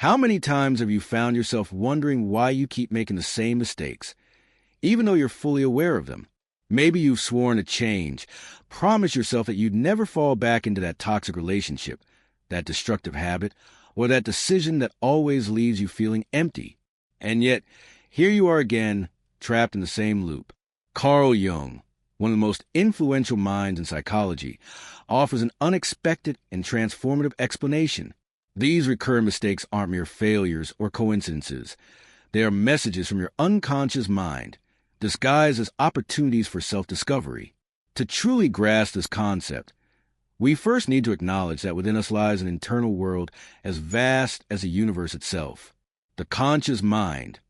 How many times have you found yourself wondering why you keep making the same mistakes, even though you're fully aware of them? Maybe you've sworn to change, promised yourself that you'd never fall back into that toxic relationship, that destructive habit, or that decision that always leaves you feeling empty. And yet, here you are again, trapped in the same loop. Carl Jung, one of the most influential minds in psychology, offers an unexpected and transformative explanation. These recurrent mistakes aren't mere failures or coincidences. They are messages from your unconscious mind, disguised as opportunities for self-discovery. To truly grasp this concept, we first need to acknowledge that within us lies an internal world as vast as the universe itself. The conscious mind,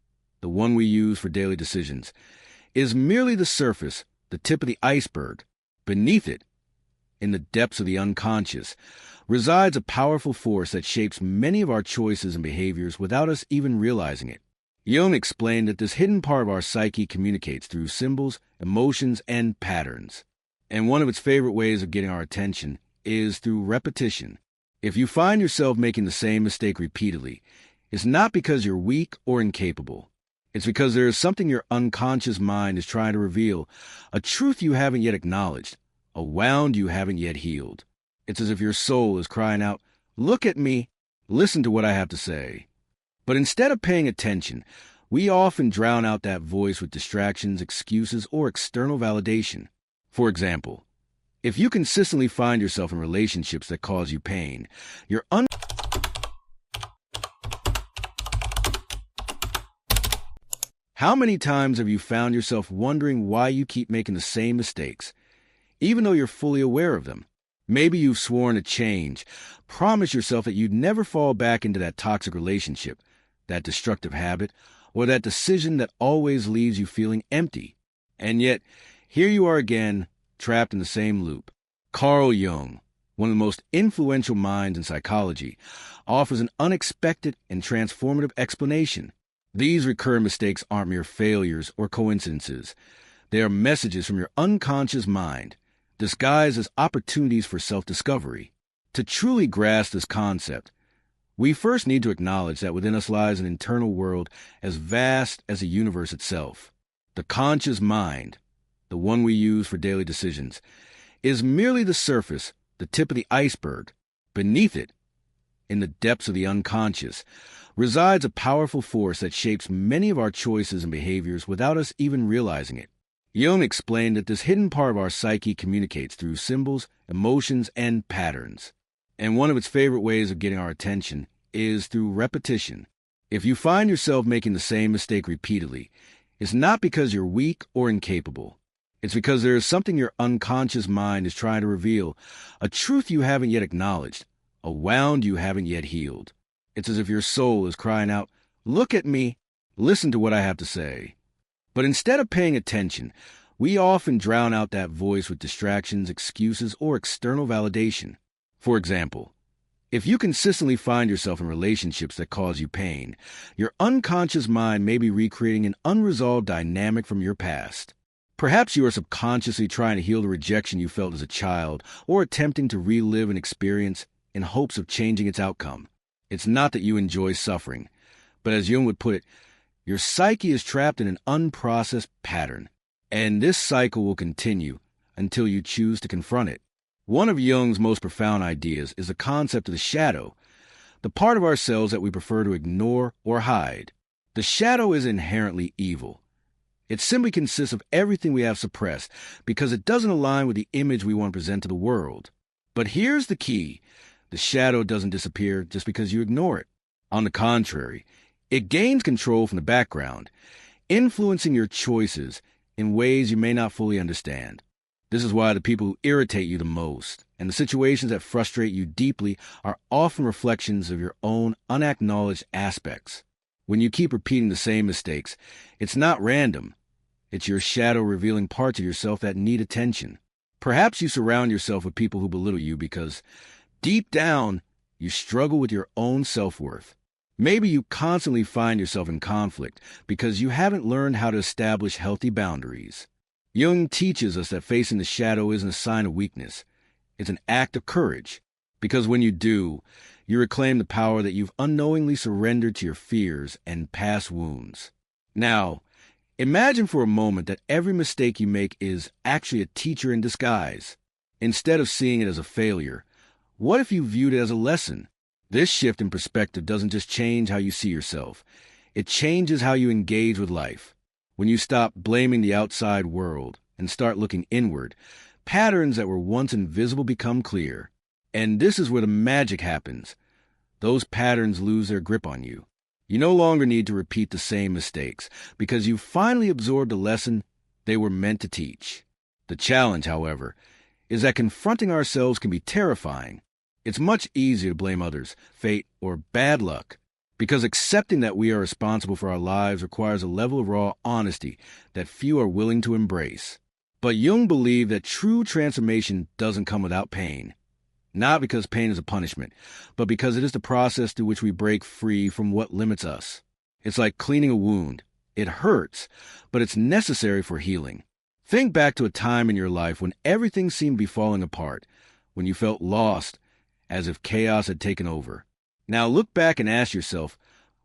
the one we use for daily decisions, is merely the surface, the tip of the iceberg. Beneath it, in the depths of the unconscious, resides a powerful force that shapes many of our choices and behaviors without us even realizing it. Jung explained that this hidden part of our psyche communicates through symbols, emotions, and patterns. And one of its favorite ways of getting our attention is through repetition. If you find yourself making the same mistake repeatedly, it's not because you're weak or incapable. It's because there is something your unconscious mind is trying to reveal, a truth you haven't yet acknowledged, a wound you haven't yet healed. It's as if your soul is crying out, "Look at me, listen to what I have to say." But instead of paying attention, we often drown out that voice with distractions, excuses, or external validation. For example, if you consistently find yourself in relationships that cause you pain, How many times have you found yourself wondering why you keep making the same mistakes, even though you're fully aware of them? Maybe you've sworn to change, promised yourself that you'd never fall back into that toxic relationship, that destructive habit, or that decision that always leaves you feeling empty. And yet, here you are again, trapped in the same loop. Carl Jung, one of the most influential minds in psychology, offers an unexpected and transformative explanation. These recurrent mistakes aren't mere failures or coincidences. They are messages from your unconscious mind, disguised as opportunities for self-discovery. To truly grasp this concept, we first need to acknowledge that within us lies an internal world as vast as the universe itself. The conscious mind, the one we use for daily decisions, is merely the surface, the tip of the iceberg. Beneath it, in the depths of the unconscious, resides a powerful force that shapes many of our choices and behaviors without us even realizing it. Jung explained that this hidden part of our psyche communicates through symbols, emotions, and patterns. And one of its favorite ways of getting our attention is through repetition. If you find yourself making the same mistake repeatedly, it's not because you're weak or incapable. It's because there is something your unconscious mind is trying to reveal, a truth you haven't yet acknowledged, a wound you haven't yet healed. It's as if your soul is crying out, "Look at me, listen to what I have to say." But instead of paying attention, we often drown out that voice with distractions, excuses, or external validation. For example, if you consistently find yourself in relationships that cause you pain, your unconscious mind may be recreating an unresolved dynamic from your past. Perhaps you are subconsciously trying to heal the rejection you felt as a child, or attempting to relive an experience in hopes of changing its outcome. It's not that you enjoy suffering, but as Jung would put it, your psyche is trapped in an unprocessed pattern, and this cycle will continue until you choose to confront it. One of Jung's most profound ideas is the concept of the shadow, the part of ourselves that we prefer to ignore or hide. The shadow is inherently evil. It simply consists of everything we have suppressed because it doesn't align with the image we want to present to the world. But here's the key. The shadow doesn't disappear just because you ignore it. On the contrary, it gains control from the background, influencing your choices in ways you may not fully understand. This is why the people who irritate you the most and the situations that frustrate you deeply are often reflections of your own unacknowledged aspects. When you keep repeating the same mistakes, it's not random. It's your shadow revealing parts of yourself that need attention. Perhaps you surround yourself with people who belittle you because, deep down, you struggle with your own self-worth. Maybe you constantly find yourself in conflict because you haven't learned how to establish healthy boundaries. Jung teaches us that facing the shadow isn't a sign of weakness. It's an act of courage, because when you do, You reclaim the power that you've unknowingly surrendered to your fears and past wounds. Now, imagine for a moment that every mistake you make is actually a teacher in disguise. Instead of seeing it as a failure, what if you viewed it as a lesson? This shift in perspective doesn't just change how you see yourself. It changes how you engage with life. When you stop blaming the outside world and start looking inward, patterns that were once invisible become clear. And this is where the magic happens. Those patterns lose their grip on you. You no longer need to repeat the same mistakes because you've finally absorbed a lesson they were meant to teach. The challenge, however, is that confronting ourselves can be terrifying. It's much easier to blame others, fate, or bad luck, because accepting that we are responsible for our lives requires a level of raw honesty that few are willing to embrace. But Jung believed that true transformation doesn't come without pain. Not because pain is a punishment, but because it is the process through which we break free from what limits us. It's like cleaning a wound. It hurts, but it's necessary for healing. Think back to a time in your life when everything seemed to be falling apart, when you felt lost, as if chaos had taken over. Now look back and ask yourself,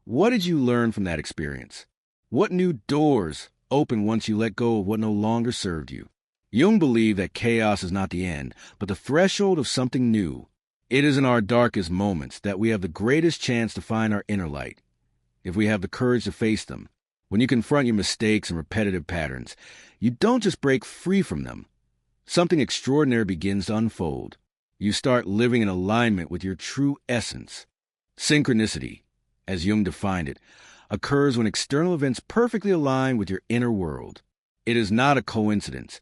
what did you learn from that experience? What new doors opened once you let go of what no longer served you? Jung believed that chaos is not the end, but the threshold of something new. It is in our darkest moments that we have the greatest chance to find our inner light, if we have the courage to face them. When you confront your mistakes and repetitive patterns, you don't just break free from them. Something extraordinary begins to unfold. You start living in alignment with your true essence. Synchronicity, as Jung defined it, occurs when external events perfectly align with your inner world. It is not a coincidence.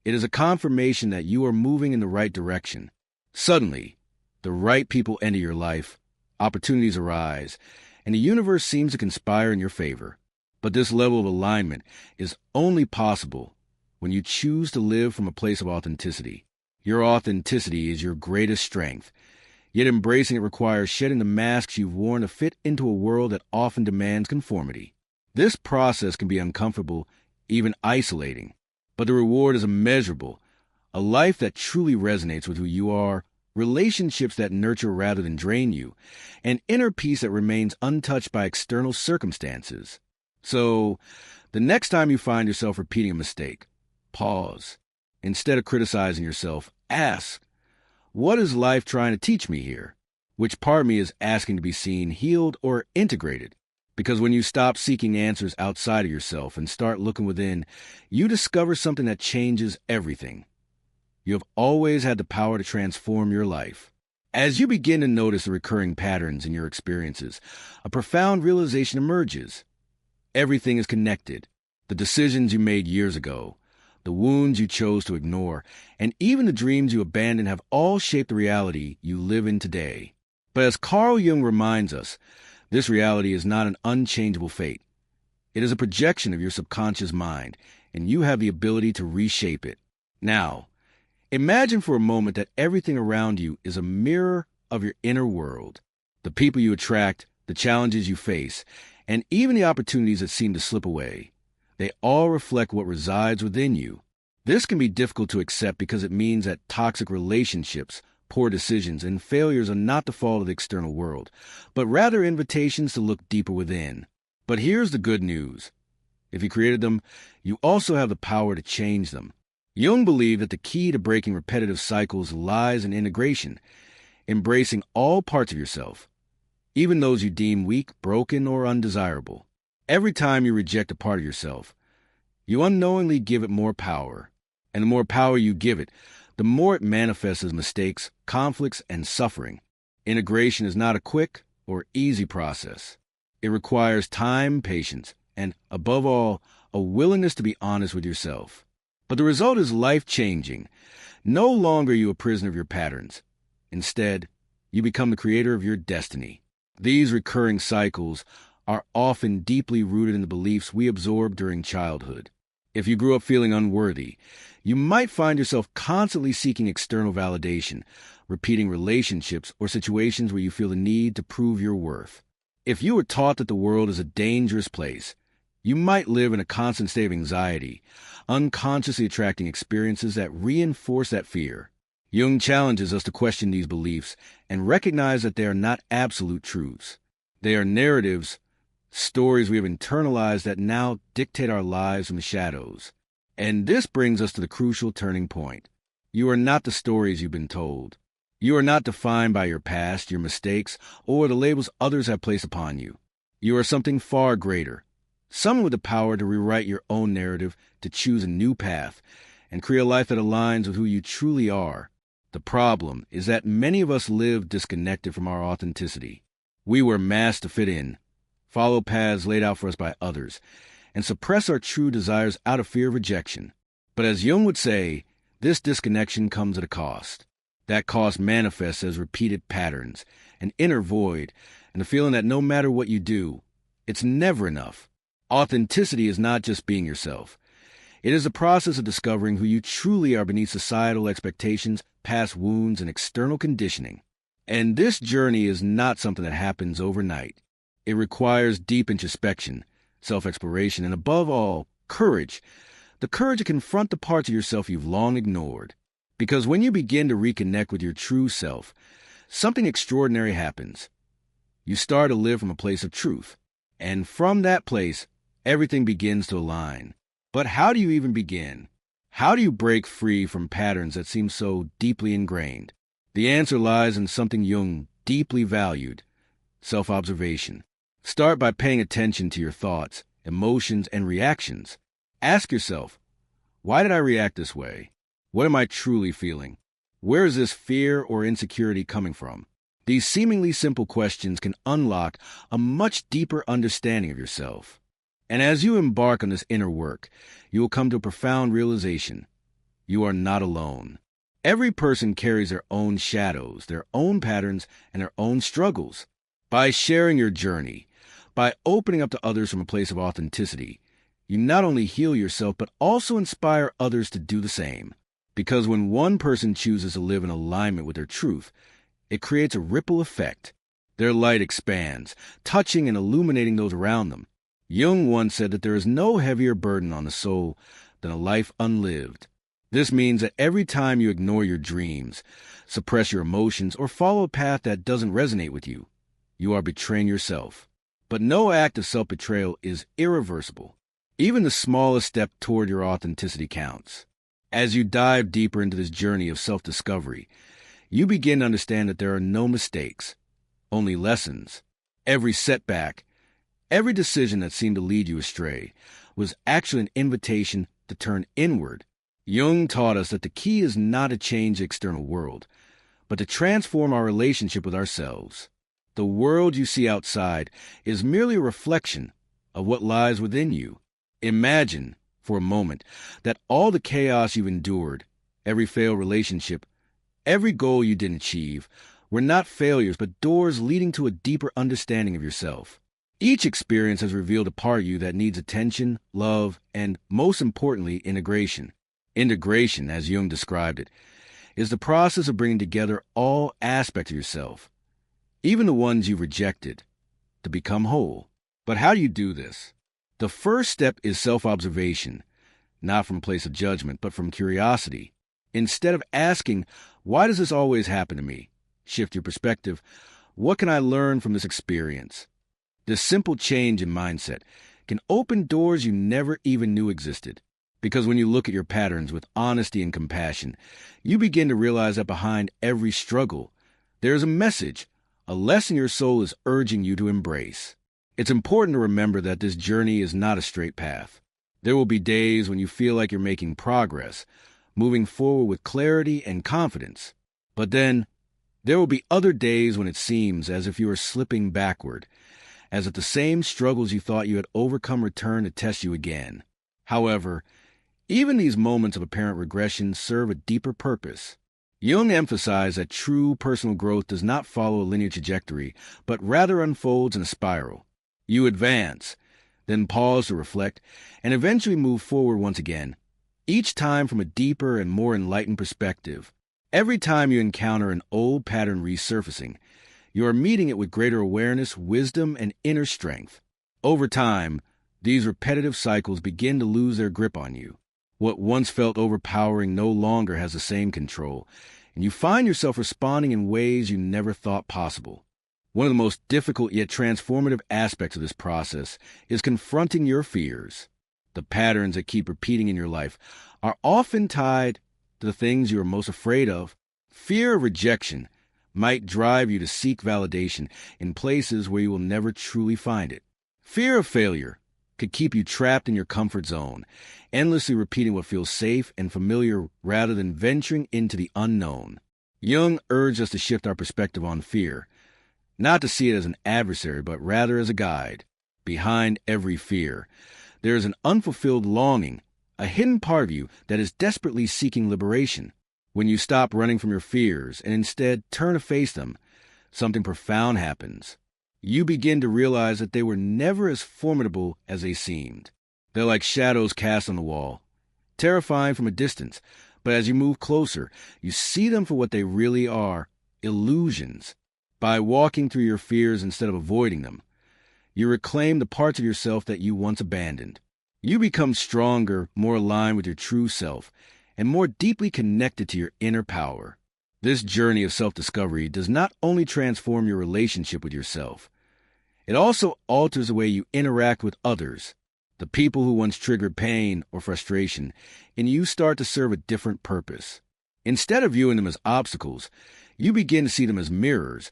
It is a confirmation that you are moving in the right direction. Suddenly, the right people enter your life, opportunities arise, and the universe seems to conspire in your favor. But this level of alignment is only possible when you choose to live from a place of authenticity. Your authenticity is your greatest strength, yet embracing it requires shedding the masks you've worn to fit into a world that often demands conformity. This process can be uncomfortable, even isolating, but the reward is immeasurable. A life that truly resonates with who you are, relationships that nurture rather than drain you, and inner peace that remains untouched by external circumstances. So, the next time you find yourself repeating a mistake, pause. Instead of criticizing yourself, ask, what is life trying to teach me here? Which part of me is asking to be seen, healed, or integrated? Because when you stop seeking answers outside of yourself and start looking within, you discover something that changes everything. You have always had the power to transform your life. As you begin to notice the recurring patterns in your experiences, a profound realization emerges. Everything is connected. The decisions you made years ago, the wounds you chose to ignore, and even the dreams you abandoned have all shaped the reality you live in today. But as Carl Jung reminds us, this reality is not an unchangeable fate. It is a projection of your subconscious mind, and you have the ability to reshape it. Now, imagine for a moment that everything around you is a mirror of your inner world. The people you attract, the challenges you face, and even the opportunities that seem to slip away. They all reflect what resides within you. This can be difficult to accept because it means that toxic relationships, poor decisions, and failures are not the fault of the external world, but rather invitations to look deeper within. But here's the good news. If you created them, you also have the power to change them. Jung believed that the key to breaking repetitive cycles lies in integration, embracing all parts of yourself, even those you deem weak, broken, or undesirable. Every time you reject a part of yourself, you unknowingly give it more power. And the more power you give it, the more it manifests as mistakes, conflicts, and suffering. Integration is not a quick or easy process. It requires time, patience, and, above all, a willingness to be honest with yourself. But the result is life-changing. No longer are you a prisoner of your patterns. Instead, you become the creator of your destiny. These recurring cycles are often deeply rooted in the beliefs we absorbed during childhood. If you grew up feeling unworthy, you might find yourself constantly seeking external validation, repeating relationships or situations where you feel the need to prove your worth. If you were taught that the world is a dangerous place, you might live in a constant state of anxiety, unconsciously attracting experiences that reinforce that fear. Jung challenges us to question these beliefs and recognize that they are not absolute truths. They are narratives, stories we have internalized that now dictate our lives from the shadows. And this brings us to the crucial turning point. You are not the stories you've been told. You are not defined by your past, your mistakes, or the labels others have placed upon you. You are something far greater, someone with the power to rewrite your own narrative, to choose a new path, and create a life that aligns with who you truly are. The problem is that many of us live disconnected from our authenticity. We wear masks to fit in, follow paths laid out for us by others, and suppress our true desires out of fear of rejection. But as Jung would say, this disconnection comes at a cost. That cost manifests as repeated patterns, an inner void, and the feeling that no matter what you do, it's never enough. Authenticity is not just being yourself. It is a process of discovering who you truly are beneath societal expectations, past wounds, and external conditioning. And this journey is not something that happens overnight. It requires deep introspection, self-exploration, and above all, courage. The courage to confront the parts of yourself you've long ignored. Because when you begin to reconnect with your true self, something extraordinary happens. You start to live from a place of truth. And from that place, everything begins to align. But how do you even begin? How do you break free from patterns that seem so deeply ingrained? The answer lies in something Jung deeply valued: self-observation. Start by paying attention to your thoughts, emotions, and reactions. Ask yourself, why did I react this way? What am I truly feeling? Where is this fear or insecurity coming from? These seemingly simple questions can unlock a much deeper understanding of yourself. And as you embark on this inner work, you will come to a profound realization. You are not alone. Every person carries their own shadows, their own patterns, and their own struggles. By sharing your journey, by opening up to others from a place of authenticity, you not only heal yourself, but also inspire others to do the same. Because when one person chooses to live in alignment with their truth, it creates a ripple effect. Their light expands, touching and illuminating those around them. Jung once said that there is no heavier burden on the soul than a life unlived. This means that every time you ignore your dreams, suppress your emotions, or follow a path that doesn't resonate with you, you are betraying yourself. But no act of self-betrayal is irreversible. Even the smallest step toward your authenticity counts. As you dive deeper into this journey of self-discovery, you begin to understand that there are no mistakes, only lessons. Every setback, every decision that seemed to lead you astray, was actually an invitation to turn inward. Jung taught us that the key is not to change the external world, but to transform our relationship with ourselves. The world you see outside is merely a reflection of what lies within you. Imagine, for a moment, that all the chaos you've endured, every failed relationship, every goal you didn't achieve, were not failures but doors leading to a deeper understanding of yourself. Each experience has revealed a part of you that needs attention, love, and, most importantly, integration. Integration, as Jung described it, is the process of bringing together all aspects of yourself, even the ones you've rejected, to become whole. But how do you do this? The first step is self-observation, not from a place of judgment, but from curiosity. Instead of asking, why does this always happen to me? Shift your perspective. What can I learn from this experience? This simple change in mindset can open doors you never even knew existed. Because when you look at your patterns with honesty and compassion, you begin to realize that behind every struggle, there is a message, a lesson your soul is urging you to embrace. It's important to remember that this journey is not a straight path. There will be days when you feel like you're making progress, moving forward with clarity and confidence. But then, there will be other days when it seems as if you are slipping backward, as if the same struggles you thought you had overcome return to test you again. However, even these moments of apparent regression serve a deeper purpose. Jung emphasized that true personal growth does not follow a linear trajectory, but rather unfolds in a spiral. You advance, then pause to reflect, and eventually move forward once again, each time from a deeper and more enlightened perspective. Every time you encounter an old pattern resurfacing, you are meeting it with greater awareness, wisdom, and inner strength. Over time, these repetitive cycles begin to lose their grip on you. What once felt overpowering no longer has the same control. and you find yourself responding in ways you never thought possible. One of the most difficult yet transformative aspects of this process is confronting your fears. The patterns that keep repeating in your life are often tied to the things you are most afraid of. Fear of rejection might drive you to seek validation in places where you will never truly find it. Fear of failure could keep you trapped in your comfort zone, endlessly repeating what feels safe and familiar rather than venturing into the unknown. Jung urged us to shift our perspective on fear, not to see it as an adversary, but rather as a guide. Behind every fear, there is an unfulfilled longing, a hidden part of you that is desperately seeking liberation. When you stop running from your fears and instead turn to face them, something profound happens. You begin to realize that they were never as formidable as they seemed. They're like shadows cast on the wall, terrifying from a distance, but as you move closer, you see them for what they really are, illusions. By walking through your fears instead of avoiding them, you reclaim the parts of yourself that you once abandoned. You become stronger, more aligned with your true self, and more deeply connected to your inner power. This journey of self-discovery does not only transform your relationship with yourself, it also alters the way you interact with others. The people who once triggered pain or frustration, and you start to serve a different purpose. Instead of viewing them as obstacles, you begin to see them as mirrors,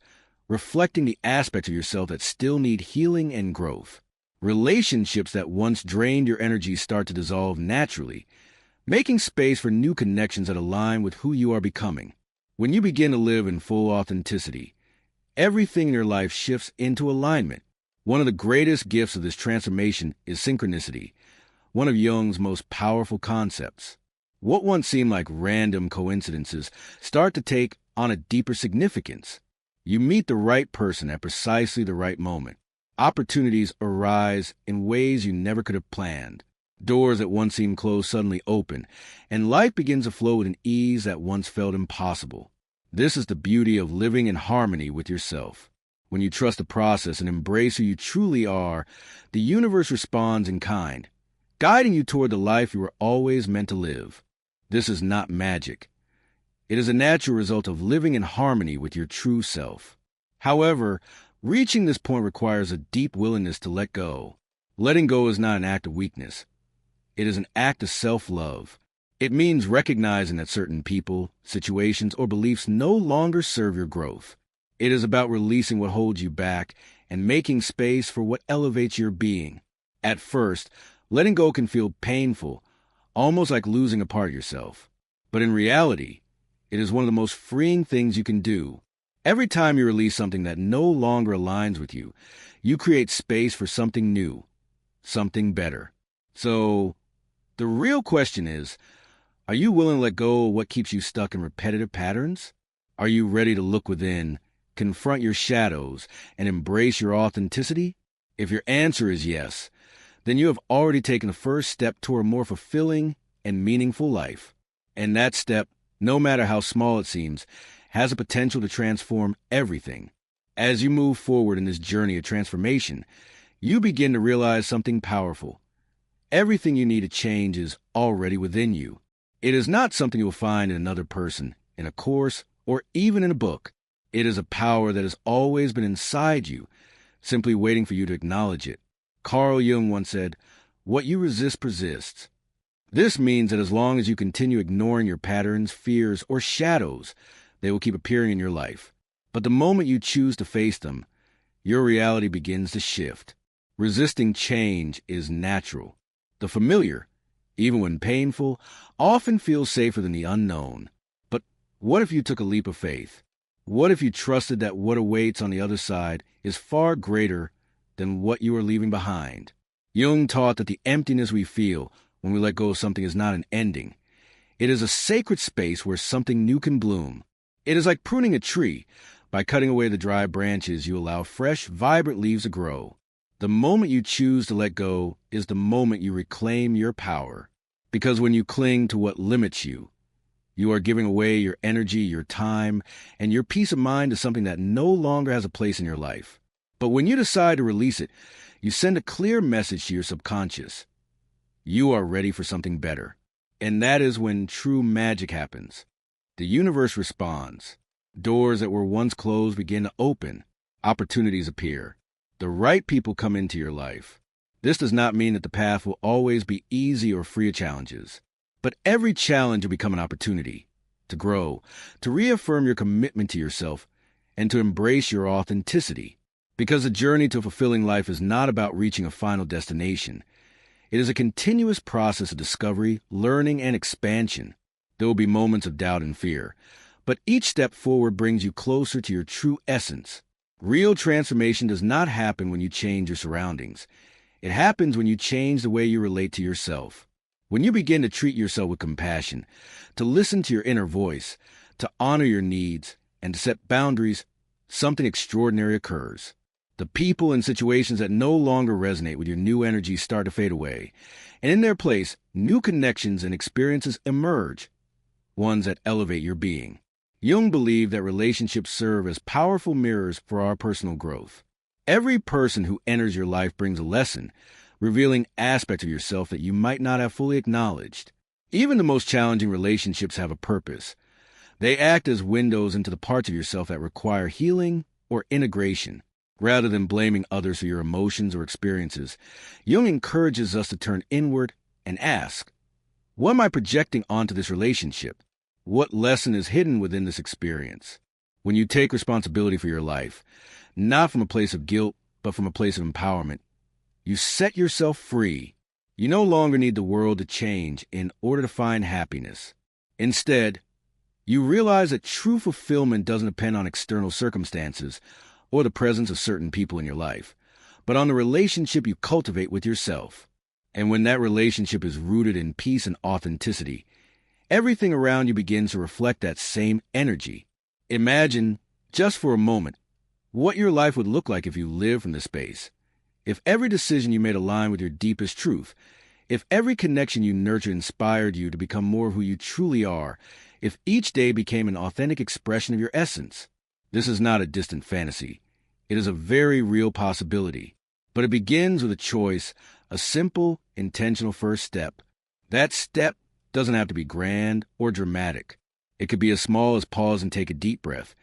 reflecting the aspects of yourself that still need healing and growth. Relationships that once drained your energy start to dissolve naturally, making space for new connections that align with who you are becoming. When you begin to live in full authenticity, everything in your life shifts into alignment. One of the greatest gifts of this transformation is synchronicity, one of Jung's most powerful concepts. What once seemed like random coincidences start to take on a deeper significance. You meet the right person at precisely the right moment. Opportunities arise in ways you never could have planned. Doors that once seemed closed suddenly open, and life begins to flow with an ease that once felt impossible. This is the beauty of living in harmony with yourself. When you trust the process and embrace who you truly are, the universe responds in kind, guiding you toward the life you were always meant to live. This is not magic. It is a natural result of living in harmony with your true self. However, reaching this point requires a deep willingness to let go. Letting go is not an act of weakness. It is an act of self-love. It means recognizing that certain people, situations, or beliefs no longer serve your growth. It is about releasing what holds you back and making space for what elevates your being. At first, letting go can feel painful, almost like losing a part of yourself. But in reality, it is one of the most freeing things you can do. Every time you release something that no longer aligns with you, you create space for something new, something better. So, the real question is, are you willing to let go of what keeps you stuck in repetitive patterns? Are you ready to look within, confront your shadows, and embrace your authenticity? If your answer is yes, then you have already taken the first step toward a more fulfilling and meaningful life. And that step, no matter how small it seems, has the potential to transform everything. As you move forward in this journey of transformation, you begin to realize something powerful. Everything you need to change is already within you. It is not something you will find in another person, in a course, or even in a book. It is a power that has always been inside you, simply waiting for you to acknowledge it. Carl Jung once said, "What you resist persists." This means that as long as you continue ignoring your patterns, fears, or shadows, they will keep appearing in your life. But the moment you choose to face them, your reality begins to shift. Resisting change is natural. The familiar, even when painful, often feels safer than the unknown. But what if you took a leap of faith? What if you trusted that what awaits on the other side is far greater than what you are leaving behind? Jung taught that the emptiness we feel when we let go of something is not an ending. It is a sacred space where something new can bloom. It is like pruning a tree. By cutting away the dry branches, you allow fresh, vibrant leaves to grow. The moment you choose to let go is the moment you reclaim your power. Because when you cling to what limits you, you are giving away your energy, your time, and your peace of mind to something that no longer has a place in your life. But when you decide to release it, you send a clear message to your subconscious. You are ready for something better. And that is when true magic happens. the universe responds. Doors that were once closed begin to open. Opportunities appear. The right people come into your life. This does not mean that the path will always be easy or free of challenges. But every challenge will become an opportunity to grow, to reaffirm your commitment to yourself, and to embrace your authenticity. Because the journey to a fulfilling life is not about reaching a final destination. It is a continuous process of discovery, learning, and expansion. There will be moments of doubt and fear, but each step forward brings you closer to your true essence. Real transformation does not happen when you change your surroundings. It happens when you change the way you relate to yourself. When you begin to treat yourself with compassion, to listen to your inner voice, to honor your needs, and to set boundaries, something extraordinary occurs. The people and situations that no longer resonate with your new energy start to fade away, and in their place, new connections and experiences emerge, ones that elevate your being. Jung believed that relationships serve as powerful mirrors for our personal growth. Every person who enters your life brings a lesson, revealing aspects of yourself that you might not have fully acknowledged. Even the most challenging relationships have a purpose. They act as windows into the parts of yourself that require healing or integration. Rather than blaming others for your emotions or experiences, Jung encourages us to turn inward and ask, what am I projecting onto this relationship? What lesson is hidden within this experience? When you take responsibility for your life, not from a place of guilt, but from a place of empowerment, you set yourself free. You no longer need the world to change in order to find happiness. Instead, you realize that true fulfillment doesn't depend on external circumstances or the presence of certain people in your life, but on the relationship you cultivate with yourself. And when that relationship is rooted in peace and authenticity, everything around you begins to reflect that same energy. Imagine, just for a moment, what your life would look like if you lived from this space. If every decision you made aligned with your deepest truth, if every connection you nurtured inspired you to become more of who you truly are, if each day became an authentic expression of your essence. This is not a distant fantasy. It is a very real possibility. But it begins with a choice, a simple, intentional first step. That step doesn't have to be grand or dramatic. It could be as small as pause and take a deep breath,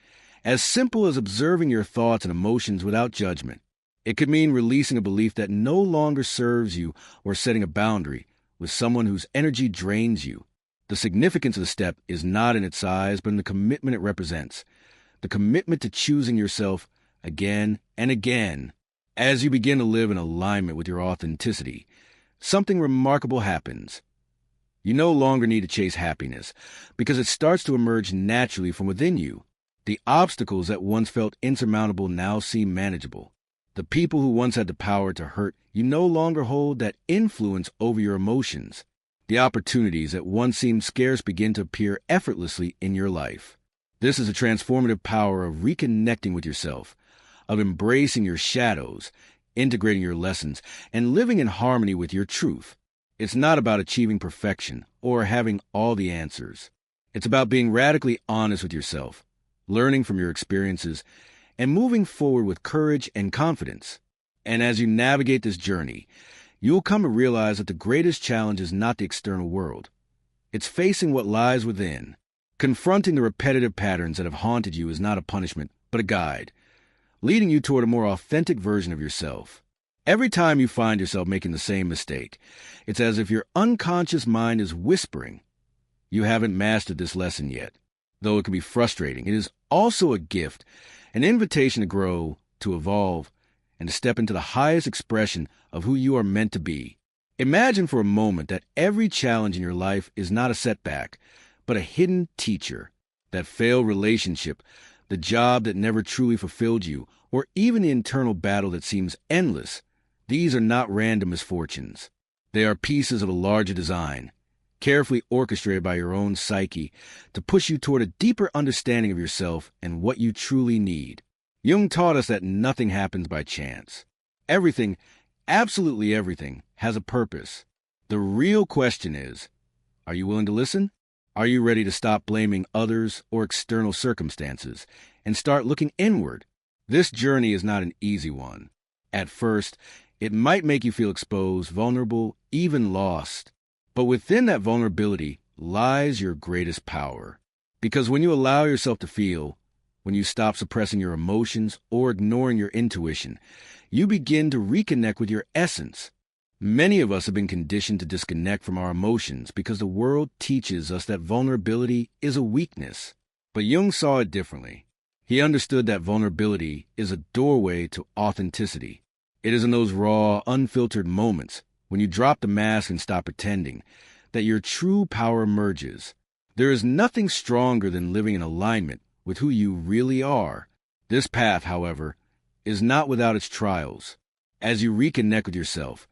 as simple as observing your thoughts and emotions without judgment. It could mean releasing a belief that no longer serves you or setting a boundary with someone whose energy drains you. The significance of the step is not in its size, but in the commitment it represents. The commitment to choosing yourself again and again. As you begin to live in alignment with your authenticity, something remarkable happens. You no longer need to chase happiness because it starts to emerge naturally from within you. The obstacles that once felt insurmountable now seem manageable. The people who once had the power to hurt you no longer hold that influence over your emotions. The opportunities that once seemed scarce begin to appear effortlessly in your life. This is a transformative power of reconnecting with yourself, of embracing your shadows, integrating your lessons, and living in harmony with your truth. It's not about achieving perfection or having all the answers. It's about being radically honest with yourself, learning from your experiences, and moving forward with courage and confidence. And as you navigate this journey, you will come to realize that the greatest challenge is not the external world. It's facing what lies within. Confronting the repetitive patterns that have haunted you is not a punishment, but a guide, leading you toward a more authentic version of yourself. Every time you find yourself making the same mistake, it's as if your unconscious mind is whispering, you haven't mastered this lesson yet. Though it can be frustrating, it is also a gift, an invitation to grow, to evolve, and to step into the highest expression of who you are meant to be. Imagine for a moment that every challenge in your life is not a setback, but a hidden teacher. That failed relationship, the job that never truly fulfilled you, or even the internal battle that seems endless. These are not random misfortunes. They are pieces of a larger design, carefully orchestrated by your own psyche to push you toward a deeper understanding of yourself and what you truly need. Jung taught us that nothing happens by chance. Everything, absolutely everything, has a purpose. The real question is, are you willing to listen? Are you ready to stop blaming others or external circumstances and start looking inward? This journey is not an easy one. At first, it might make you feel exposed, vulnerable, even lost. But within that vulnerability lies your greatest power. Because when you allow yourself to feel, when you stop suppressing your emotions or ignoring your intuition, you begin to reconnect with your essence. Many of us have been conditioned to disconnect from our emotions because the world teaches us that vulnerability is a weakness. But Jung saw it differently. He understood that vulnerability is a doorway to authenticity. It is in those raw, unfiltered moments, when you drop the mask and stop pretending, that your true power emerges. There is nothing stronger than living in alignment with who you really are. This path, however, is not without its trials. As you reconnect with yourself,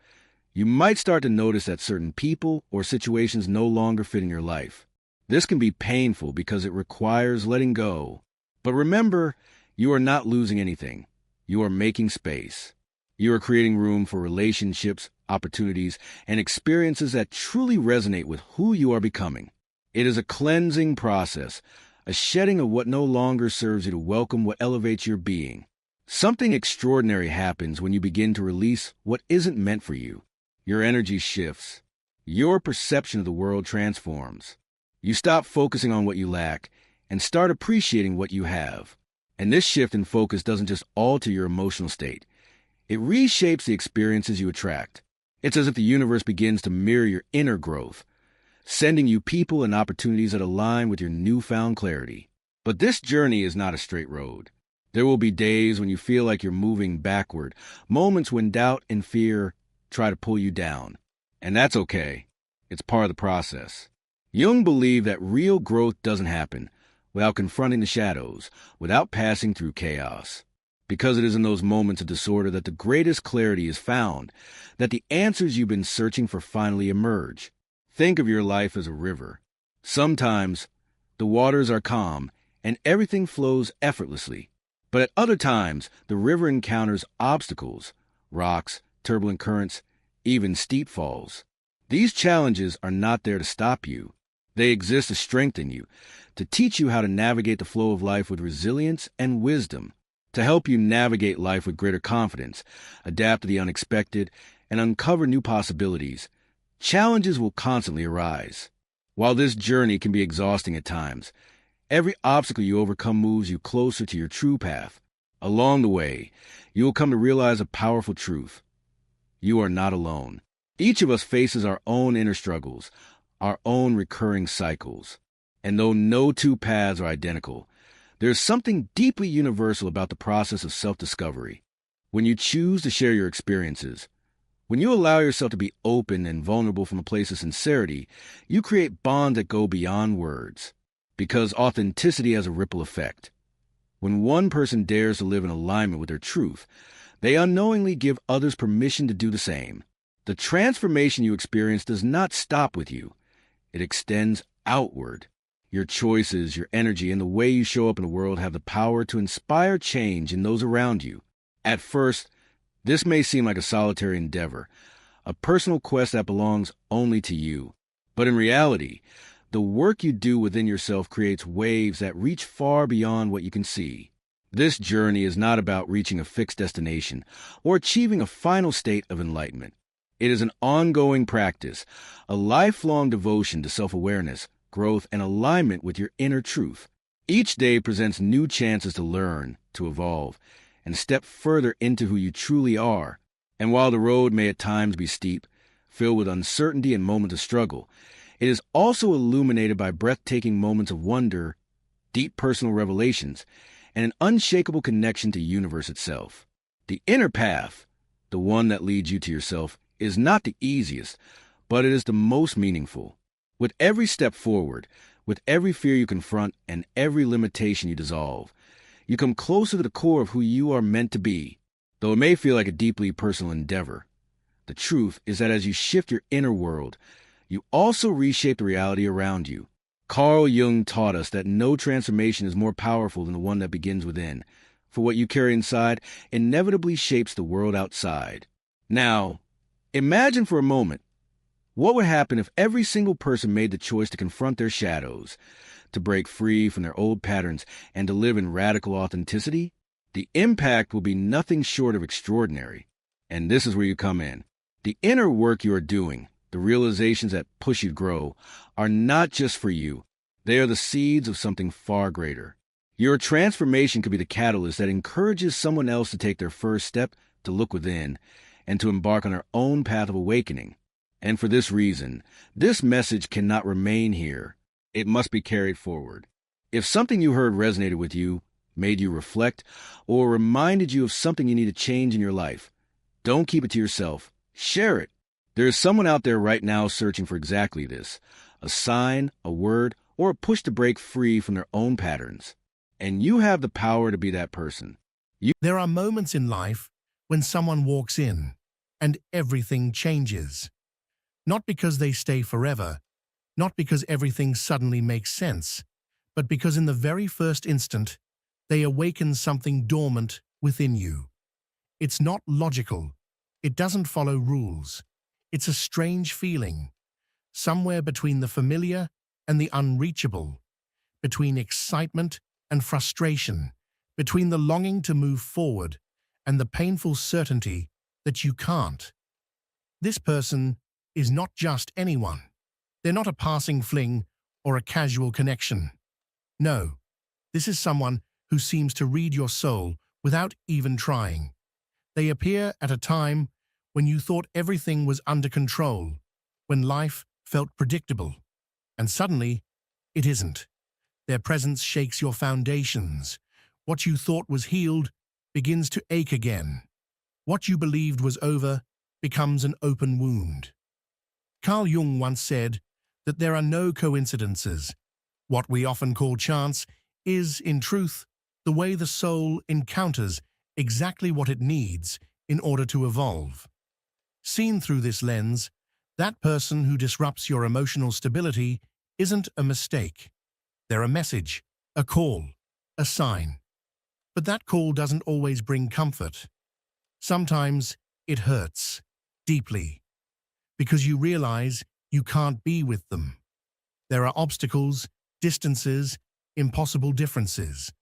you might start to notice that certain people or situations no longer fit in your life. This can be painful because it requires letting go. But remember, you are not losing anything. You are making space. You are creating room for relationships, opportunities, and experiences that truly resonate with who you are becoming. It is a cleansing process, a shedding of what no longer serves you to welcome what elevates your being. Something extraordinary happens when you begin to release what isn't meant for you. Your energy shifts. Your perception of the world transforms. You stop focusing on what you lack and start appreciating what you have. And this shift in focus doesn't just alter your emotional state. It reshapes the experiences you attract. It's as if the universe begins to mirror your inner growth, sending you people and opportunities that align with your newfound clarity. But this journey is not a straight road. There will be days when you feel like you're moving backward, moments when doubt and fear try to pull you down. And that's okay. It's part of the process. Jung believed that real growth doesn't happen without confronting the shadows, without passing through chaos. Because it is in those moments of disorder that the greatest clarity is found, that the answers you've been searching for finally emerge. Think of your life as a river. Sometimes the waters are calm and everything flows effortlessly. But at other times, the river encounters obstacles, rocks, turbulent currents, even steep falls. These challenges are not there to stop you. They exist to strengthen you, to teach you how to navigate the flow of life with resilience and wisdom, to help you navigate life with greater confidence, adapt to the unexpected, and uncover new possibilities. Challenges will constantly arise. While this journey can be exhausting at times, every obstacle you overcome moves you closer to your true path. Along the way, you will come to realize a powerful truth. You are not alone. Each of us faces our own inner struggles, our own recurring cycles. And though no two paths are identical, there is something deeply universal about the process of self-discovery. When you choose to share your experiences, when you allow yourself to be open and vulnerable from a place of sincerity, you create bonds that go beyond words. Because authenticity has a ripple effect. When one person dares to live in alignment with their truth, they unknowingly give others permission to do the same. The transformation you experience does not stop with you. It extends outward. Your choices, your energy, and the way you show up in the world have the power to inspire change in those around you. At first, this may seem like a solitary endeavor, a personal quest that belongs only to you. But in reality, the work you do within yourself creates waves that reach far beyond what you can see. This journey is not about reaching a fixed destination or achieving a final state of enlightenment. It is an ongoing practice, a lifelong devotion to self-awareness, growth, and alignment with your inner truth. Each day presents new chances to learn, to evolve, and step further into who you truly are. And while the road may at times be steep, filled with uncertainty and moments of struggle, it is also illuminated by breathtaking moments of wonder, deep personal revelations, and an unshakable connection to the universe itself. The inner path, the one that leads you to yourself, is not the easiest, but it is the most meaningful. With every step forward, with every fear you confront, and every limitation you dissolve, you come closer to the core of who you are meant to be. Though it may feel like a deeply personal endeavor, the truth is that as you shift your inner world, you also reshape the reality around you. Carl Jung taught us that no transformation is more powerful than the one that begins within, for what you carry inside inevitably shapes the world outside. Now, imagine for a moment, what would happen if every single person made the choice to confront their shadows, to break free from their old patterns, and to live in radical authenticity? The impact will be nothing short of extraordinary. And this is where you come in. The inner work you are doing, the realizations that push you to grow, are not just for you. They are the seeds of something far greater. Your transformation could be the catalyst that encourages someone else to take their first step to look within and to embark on their own path of awakening. And for this reason, this message cannot remain here. It must be carried forward. If something you heard resonated with you, made you reflect, or reminded you of something you need to change in your life, don't keep it to yourself. Share it. There is someone out there right now searching for exactly this, a sign, a word, or a push to break free from their own patterns. And you have the power to be that person. There are moments in life when someone walks in and everything changes. Not because they stay forever, not because everything suddenly makes sense, but because in the very first instant, they awaken something dormant within you. It's not logical. It doesn't follow rules. It's a strange feeling, somewhere between the familiar and the unreachable, between excitement and frustration, between the longing to move forward and the painful certainty that you can't. This person is not just anyone. They're not a passing fling or a casual connection. No, this is someone who seems to read your soul without even trying. They appear at a time when you thought everything was under control, when life felt predictable, and suddenly it isn't. Their presence shakes your foundations. What you thought was healed begins to ache again. What you believed was over becomes an open wound. Carl Jung once said that there are no coincidences. What we often call chance is, in truth, the way the soul encounters exactly what it needs in order to evolve. Seen through this lens, that person who disrupts your emotional stability isn't a mistake. They're a message, a call, a sign. But that call doesn't always bring comfort. Sometimes it hurts, deeply, because you realize you can't be with them. There are obstacles, distances, impossible differences.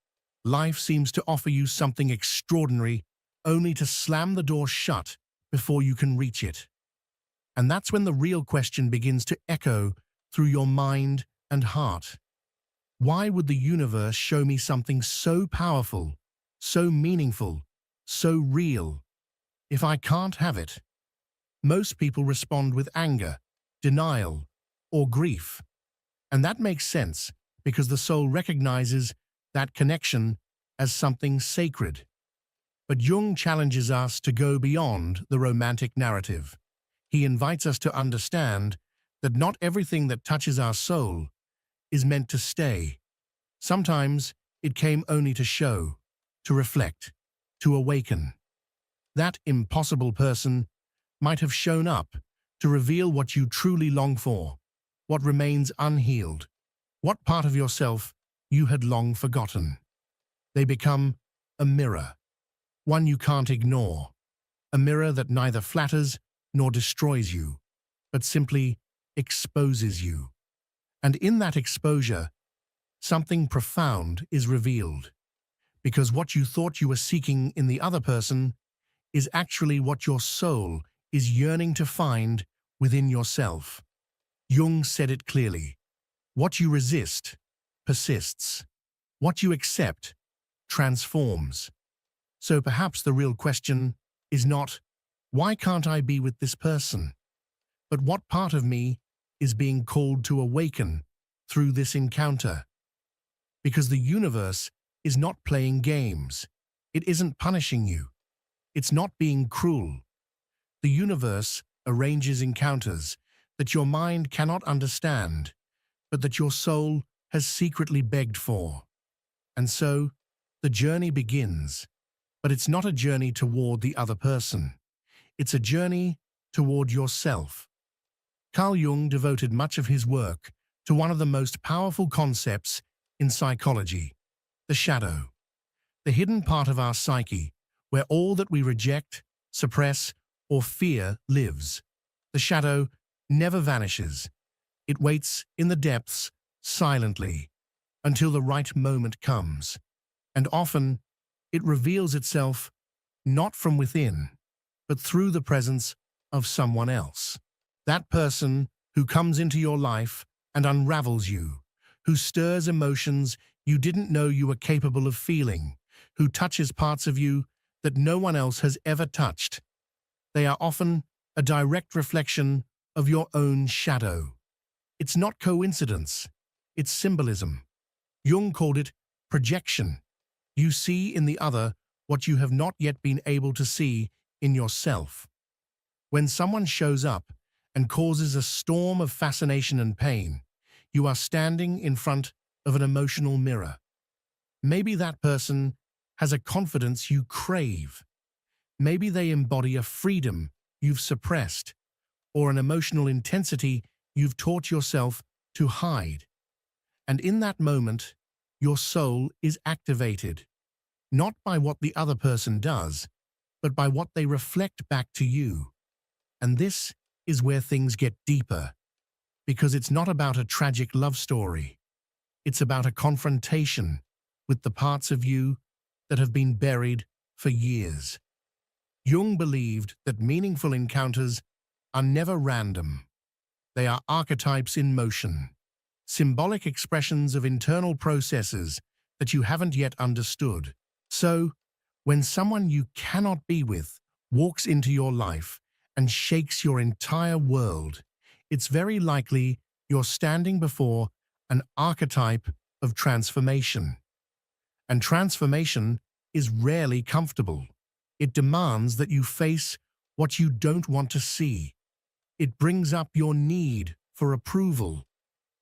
Life seems to offer you something extraordinary, only to slam the door shut before you can reach it. And that's when the real question begins to echo through your mind and heart. Why would the universe show me something so powerful, so meaningful, so real, if I can't have it? Most people respond with anger, denial, or grief. And that makes sense because the soul recognizes that connection as something sacred. But Jung challenges us to go beyond the romantic narrative. He invites us to understand that not everything that touches our soul is meant to stay. Sometimes it came only to show, to reflect, to awaken. That impossible person might have shown up to reveal what you truly long for, what remains unhealed, what part of yourself you had long forgotten. They become a mirror, one you can't ignore, a mirror that neither flatters nor destroys you, but simply exposes you. And in that exposure, something profound is revealed, because what you thought you were seeking in the other person is actually what your soul is yearning to find within yourself. Jung said it clearly: what you resist persists. What you accept transforms. So perhaps the real question is not, why can't I be with this person? But what part of me is being called to awaken through this encounter? Because the universe is not playing games. It isn't punishing you. It's not being cruel. The universe arranges encounters that your mind cannot understand, but that your soul has secretly begged for. And so, the journey begins. But it's not a journey toward the other person. It's a journey toward yourself. Carl Jung devoted much of his work to one of the most powerful concepts in psychology: the shadow, the hidden part of our psyche, where all that we reject, suppress, or fear lives. The shadow never vanishes. It waits in the depths, silently, until the right moment comes. And often, it reveals itself not from within, but through the presence of someone else. That person who comes into your life and unravels you, who stirs emotions you didn't know you were capable of feeling, who touches parts of you that no one else has ever touched. They are often a direct reflection of your own shadow. It's not coincidence, it's symbolism. Jung called it projection. You see in the other what you have not yet been able to see in yourself. When someone shows up and causes a storm of fascination and pain, you are standing in front of an emotional mirror. Maybe that person has a confidence you crave. Maybe they embody a freedom you've suppressed, or an emotional intensity you've taught yourself to hide. And in that moment, your soul is activated, not by what the other person does, but by what they reflect back to you. And this is where things get deeper, because it's not about a tragic love story. It's about a confrontation with the parts of you that have been buried for years. Jung believed that meaningful encounters are never random. They are archetypes in motion, symbolic expressions of internal processes that you haven't yet understood. So, when someone you cannot be with walks into your life and shakes your entire world, it's very likely you're standing before an archetype of transformation. And transformation is rarely comfortable. It demands that you face what you don't want to see. It brings up your need for approval,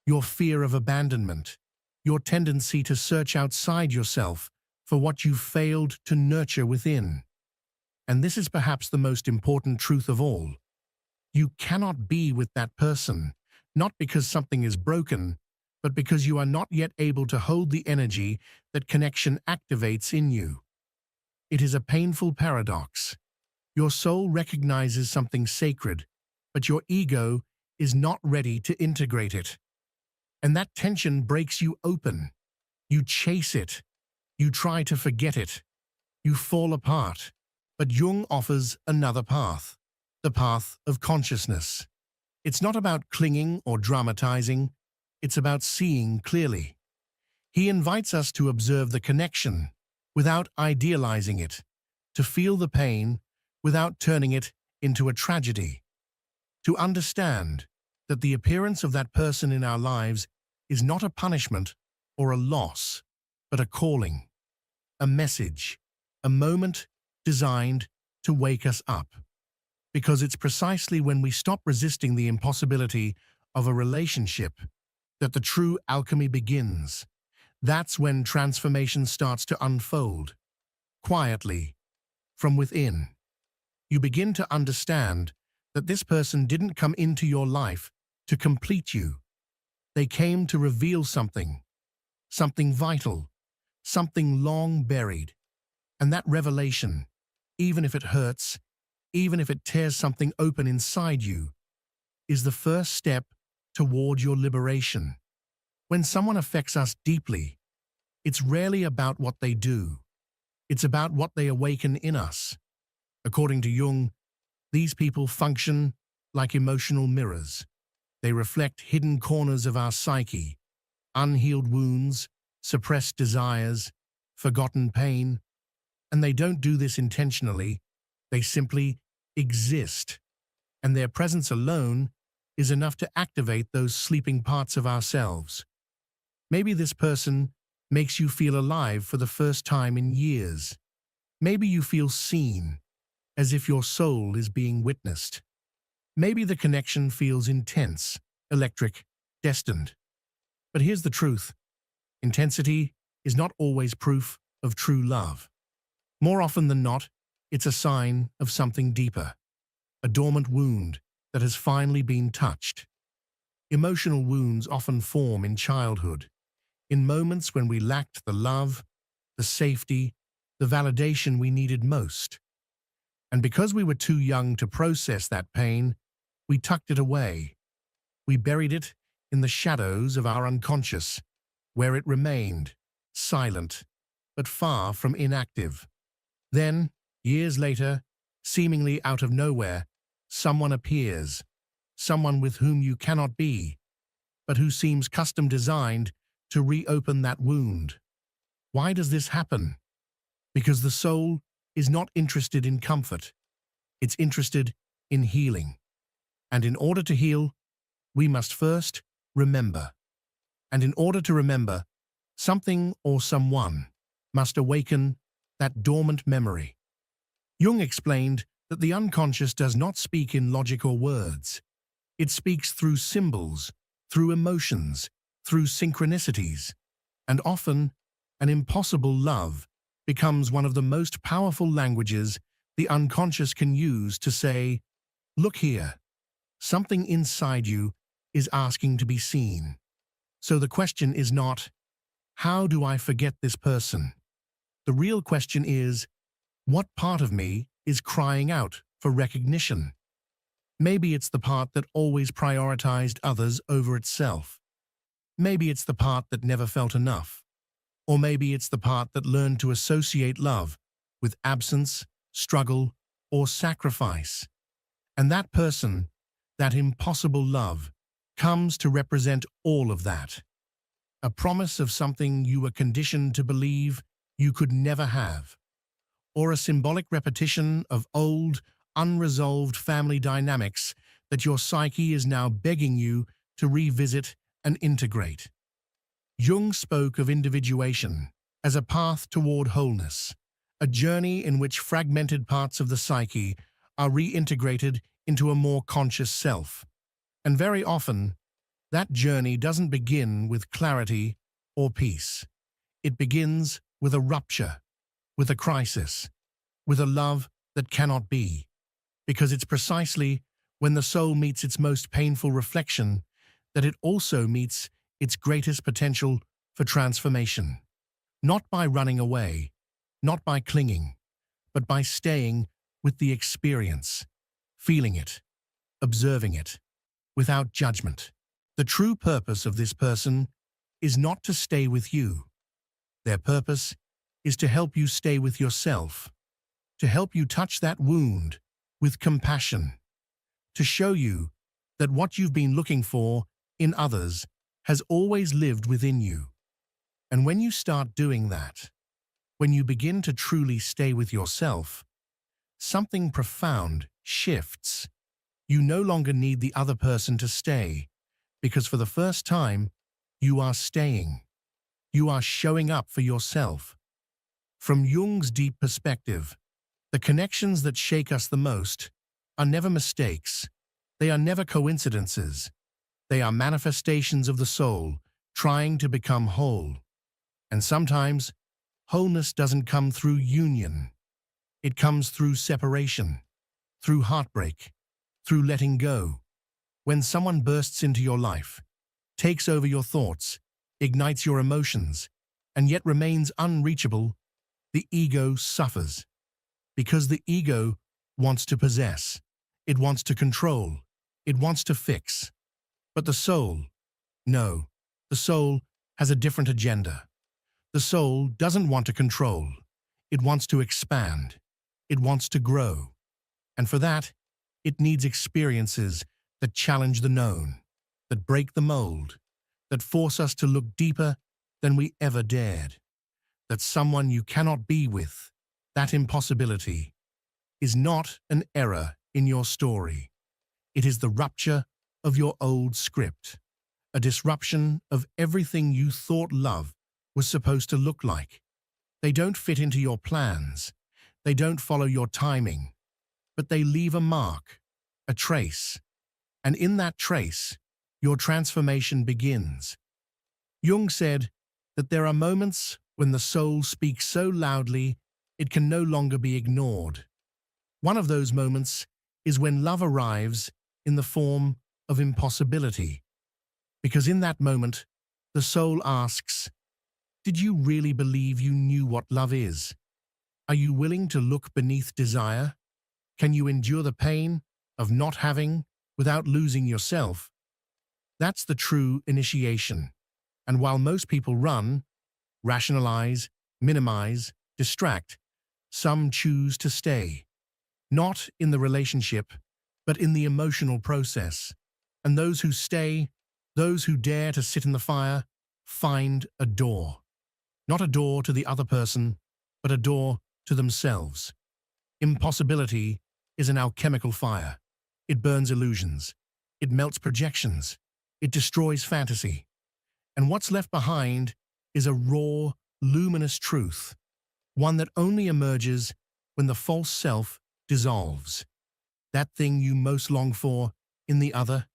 your fear of abandonment, your tendency to search outside yourself for what you failed to nurture within. And this is perhaps the most important truth of all. You cannot be with that person, not because something is broken, but because you are not yet able to hold the energy that connection activates in you. It is a painful paradox. Your soul recognizes something sacred, but your ego is not ready to integrate it. And that tension breaks you open. You chase it. You try to forget it. You fall apart. But Jung offers another path, the path of consciousness. It's not about clinging or dramatizing. It's about seeing clearly. He invites us to observe the connection without idealizing it, to feel the pain without turning it into a tragedy, to understand that the appearance of that person in our lives is not a punishment or a loss, but a calling, a message, a moment designed to wake us up. Because it's precisely when we stop resisting the impossibility of a relationship that the true alchemy begins. That's when transformation starts to unfold. Quietly, from within. You begin to understand that this person didn't come into your life to complete you. They came to reveal something vital, something long buried. And that revelation, even if it hurts, even if it tears something open inside you, is the first step toward your liberation. When someone affects us deeply, it's rarely about what they do. It's about what they awaken in us. According to Jung, these people function like emotional mirrors. They reflect hidden corners of our psyche, unhealed wounds, suppressed desires, forgotten pain. And they don't do this intentionally. They simply exist. And their presence alone is enough to activate those sleeping parts of ourselves. Maybe this person makes you feel alive for the first time in years. Maybe you feel seen, as if your soul is being witnessed. Maybe the connection feels intense, electric, destined. But here's the truth. Intensity is not always proof of true love. More often than not, it's a sign of something deeper, a dormant wound that has finally been touched. Emotional wounds often form in childhood, in moments when we lacked the love, the safety, the validation we needed most. And because we were too young to process that pain, we tucked it away. We buried it in the shadows of our unconscious, where it remained, silent, but far from inactive. Then, years later, seemingly out of nowhere, someone appears, someone with whom you cannot be, but who seems custom-designed to reopen that wound. Why does this happen? Because the soul is not interested in comfort. It's interested in healing. And in order to heal, we must first remember. And in order to remember, something or someone must awaken that dormant memory. Jung explained that the unconscious does not speak in logic or words. It speaks through symbols, through emotions, through synchronicities, and often an impossible love becomes one of the most powerful languages the unconscious can use to say, "Look here, something inside you is asking to be seen." So the question is not, how do I forget this person? The real question is, what part of me is crying out for recognition? Maybe it's the part that always prioritized others over itself. Maybe it's the part that never felt enough. Or maybe it's the part that learned to associate love with absence, struggle, or sacrifice. And that person, that impossible love, comes to represent all of that. A promise of something you were conditioned to believe you could never have. Or a symbolic repetition of old, unresolved family dynamics that your psyche is now begging you to revisit and integrate. Jung spoke of individuation as a path toward wholeness, a journey in which fragmented parts of the psyche are reintegrated into a more conscious self. And very often, that journey doesn't begin with clarity or peace. It begins with a rupture, with a crisis, with a love that cannot be. Because it's precisely when the soul meets its most painful reflection that it also meets its greatest potential for transformation. Not by running away, not by clinging, but by staying with the experience, feeling it, observing it, without judgment. The true purpose of this person is not to stay with you. Their purpose is to help you stay with yourself, to help you touch that wound with compassion, to show you that what you've been looking for in others has always lived within you. And when you start doing that, when you begin to truly stay with yourself, something profound shifts. You no longer need the other person to stay, because for the first time, you are staying. You are showing up for yourself. From Jung's deep perspective, the connections that shake us the most are never mistakes. They are never coincidences. They are manifestations of the soul trying to become whole. And sometimes, wholeness doesn't come through union. It comes through separation, through heartbreak, through letting go. When someone bursts into your life, takes over your thoughts, ignites your emotions, and yet remains unreachable, the ego suffers. Because the ego wants to possess, it wants to control, it wants to fix. But the soul, no, the soul has a different agenda. The soul doesn't want to control. It wants to expand. It wants to grow. And for that, it needs experiences that challenge the known, that break the mold, that force us to look deeper than we ever dared. That someone you cannot be with, that impossibility, is not an error in your story. It is the rupture of your old script, a disruption of everything you thought love was supposed to look like. They don't fit into your plans. They don't follow your timing, but they leave a mark, a trace. And in that trace, your transformation begins. Jung said that there are moments when the soul speaks so loudly it can no longer be ignored. One of those moments is when love arrives in the form of impossibility. Because in that moment, the soul asks, did you really believe you knew what love is? Are you willing to look beneath desire? Can you endure the pain of not having without losing yourself? That's the true initiation. And while most people run, rationalize, minimize, distract, some choose to stay. Not in the relationship, but in the emotional process. And those who stay, those who dare to sit in the fire, find a door. Not a door to the other person, but a door to themselves. Impossibility is an alchemical fire. It burns illusions. It melts projections. It destroys fantasy. And what's left behind is a raw, luminous truth, one that only emerges when the false self dissolves. That thing you most long for in the other,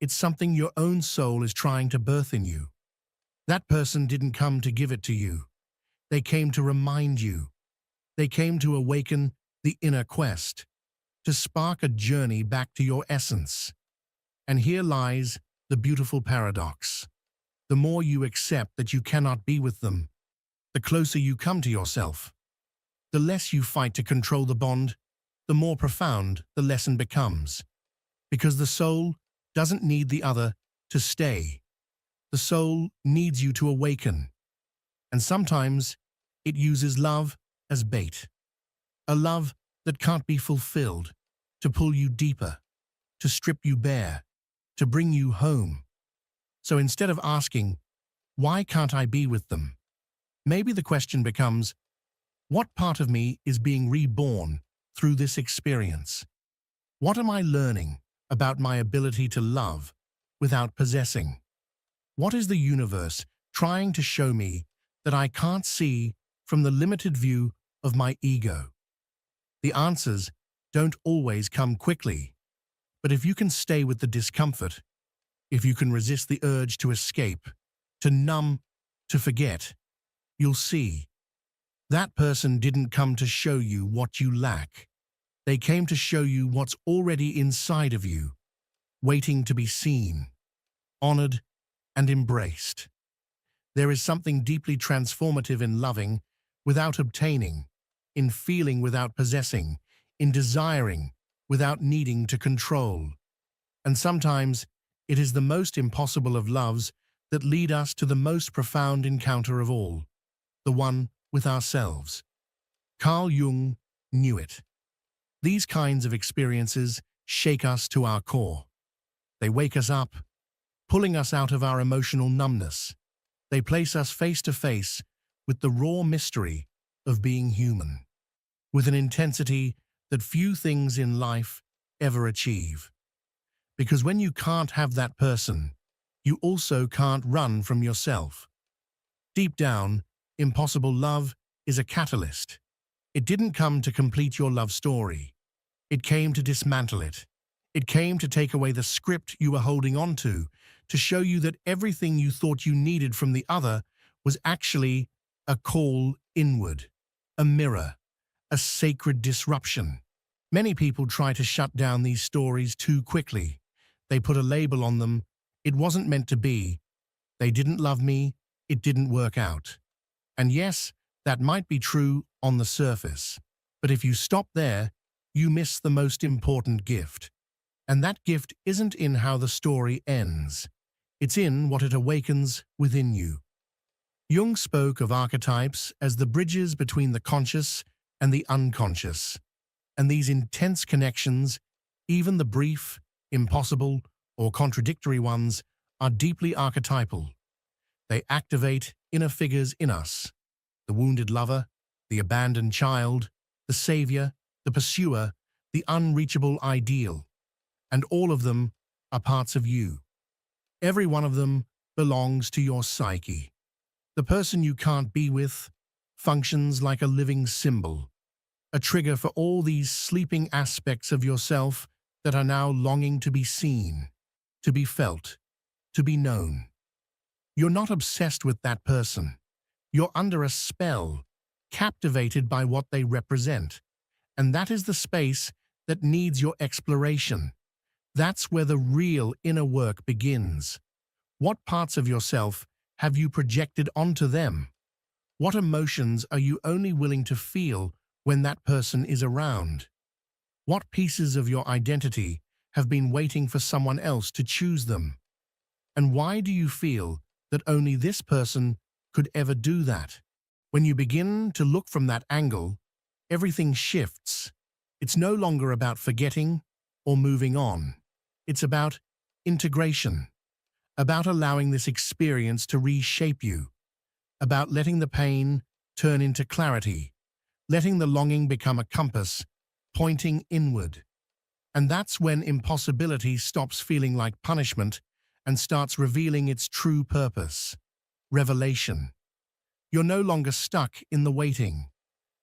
it's something your own soul is trying to birth in you. That person didn't come to give it to you. They came to remind you. They came to awaken the inner quest, to spark a journey back to your essence. And here lies the beautiful paradox. The more you accept that you cannot be with them, the closer you come to yourself. The less you fight to control the bond, the more profound the lesson becomes. Because the soul doesn't need the other to stay. The soul needs you to awaken. And sometimes it uses love as bait. A love that can't be fulfilled, to pull you deeper, to strip you bare, to bring you home. So instead of asking, why can't I be with them? Maybe the question becomes, what part of me is being reborn through this experience? What am I learning about my ability to love without possessing? What is the universe trying to show me that I can't see from the limited view of my ego? The answers don't always come quickly, but if you can stay with the discomfort, if you can resist the urge to escape, to numb, to forget, you'll see. That person didn't come to show you what you lack. They came to show you what's already inside of you, waiting to be seen, honored, and embraced. There is something deeply transformative in loving without obtaining, in feeling without possessing, in desiring without needing to control. And sometimes it is the most impossible of loves that lead us to the most profound encounter of all, the one with ourselves. Carl Jung knew it. These kinds of experiences shake us to our core. They wake us up, pulling us out of our emotional numbness. They place us face to face with the raw mystery of being human, with an intensity that few things in life ever achieve. Because when you can't have that person, you also can't run from yourself. Deep down, impossible love is a catalyst. It didn't come to complete your love story. It came to dismantle it. It came to take away the script you were holding on to show you that everything you thought you needed from the other was actually a call inward, a mirror, a sacred disruption. Many people try to shut down these stories too quickly. They put a label on them. It wasn't meant to be. They didn't love me. It didn't work out. And yes, that might be true on the surface. But if you stop there, you miss the most important gift. And that gift isn't in how the story ends. It's in what it awakens within you. Jung spoke of archetypes as the bridges between the conscious and the unconscious. And these intense connections, even the brief, impossible, or contradictory ones, are deeply archetypal. They activate inner figures in us: the wounded lover, the abandoned child, the savior, the pursuer, the unreachable ideal. And all of them are parts of you. Every one of them belongs to your psyche. The person you can't be with functions like a living symbol, a trigger for all these sleeping aspects of yourself that are now longing to be seen, to be felt, to be known. You're not obsessed with that person. You're under a spell, captivated by what they represent. And that is the space that needs your exploration. That's where the real inner work begins. What parts of yourself have you projected onto them? What emotions are you only willing to feel when that person is around? What pieces of your identity have been waiting for someone else to choose them? And why do you feel that only this person could ever do that? When you begin to look from that angle, everything shifts. It's no longer about forgetting or moving on. It's about integration, about allowing this experience to reshape you, about letting the pain turn into clarity, letting the longing become a compass, pointing inward. And that's when impossibility stops feeling like punishment and starts revealing its true purpose, revelation. You're no longer stuck in the waiting.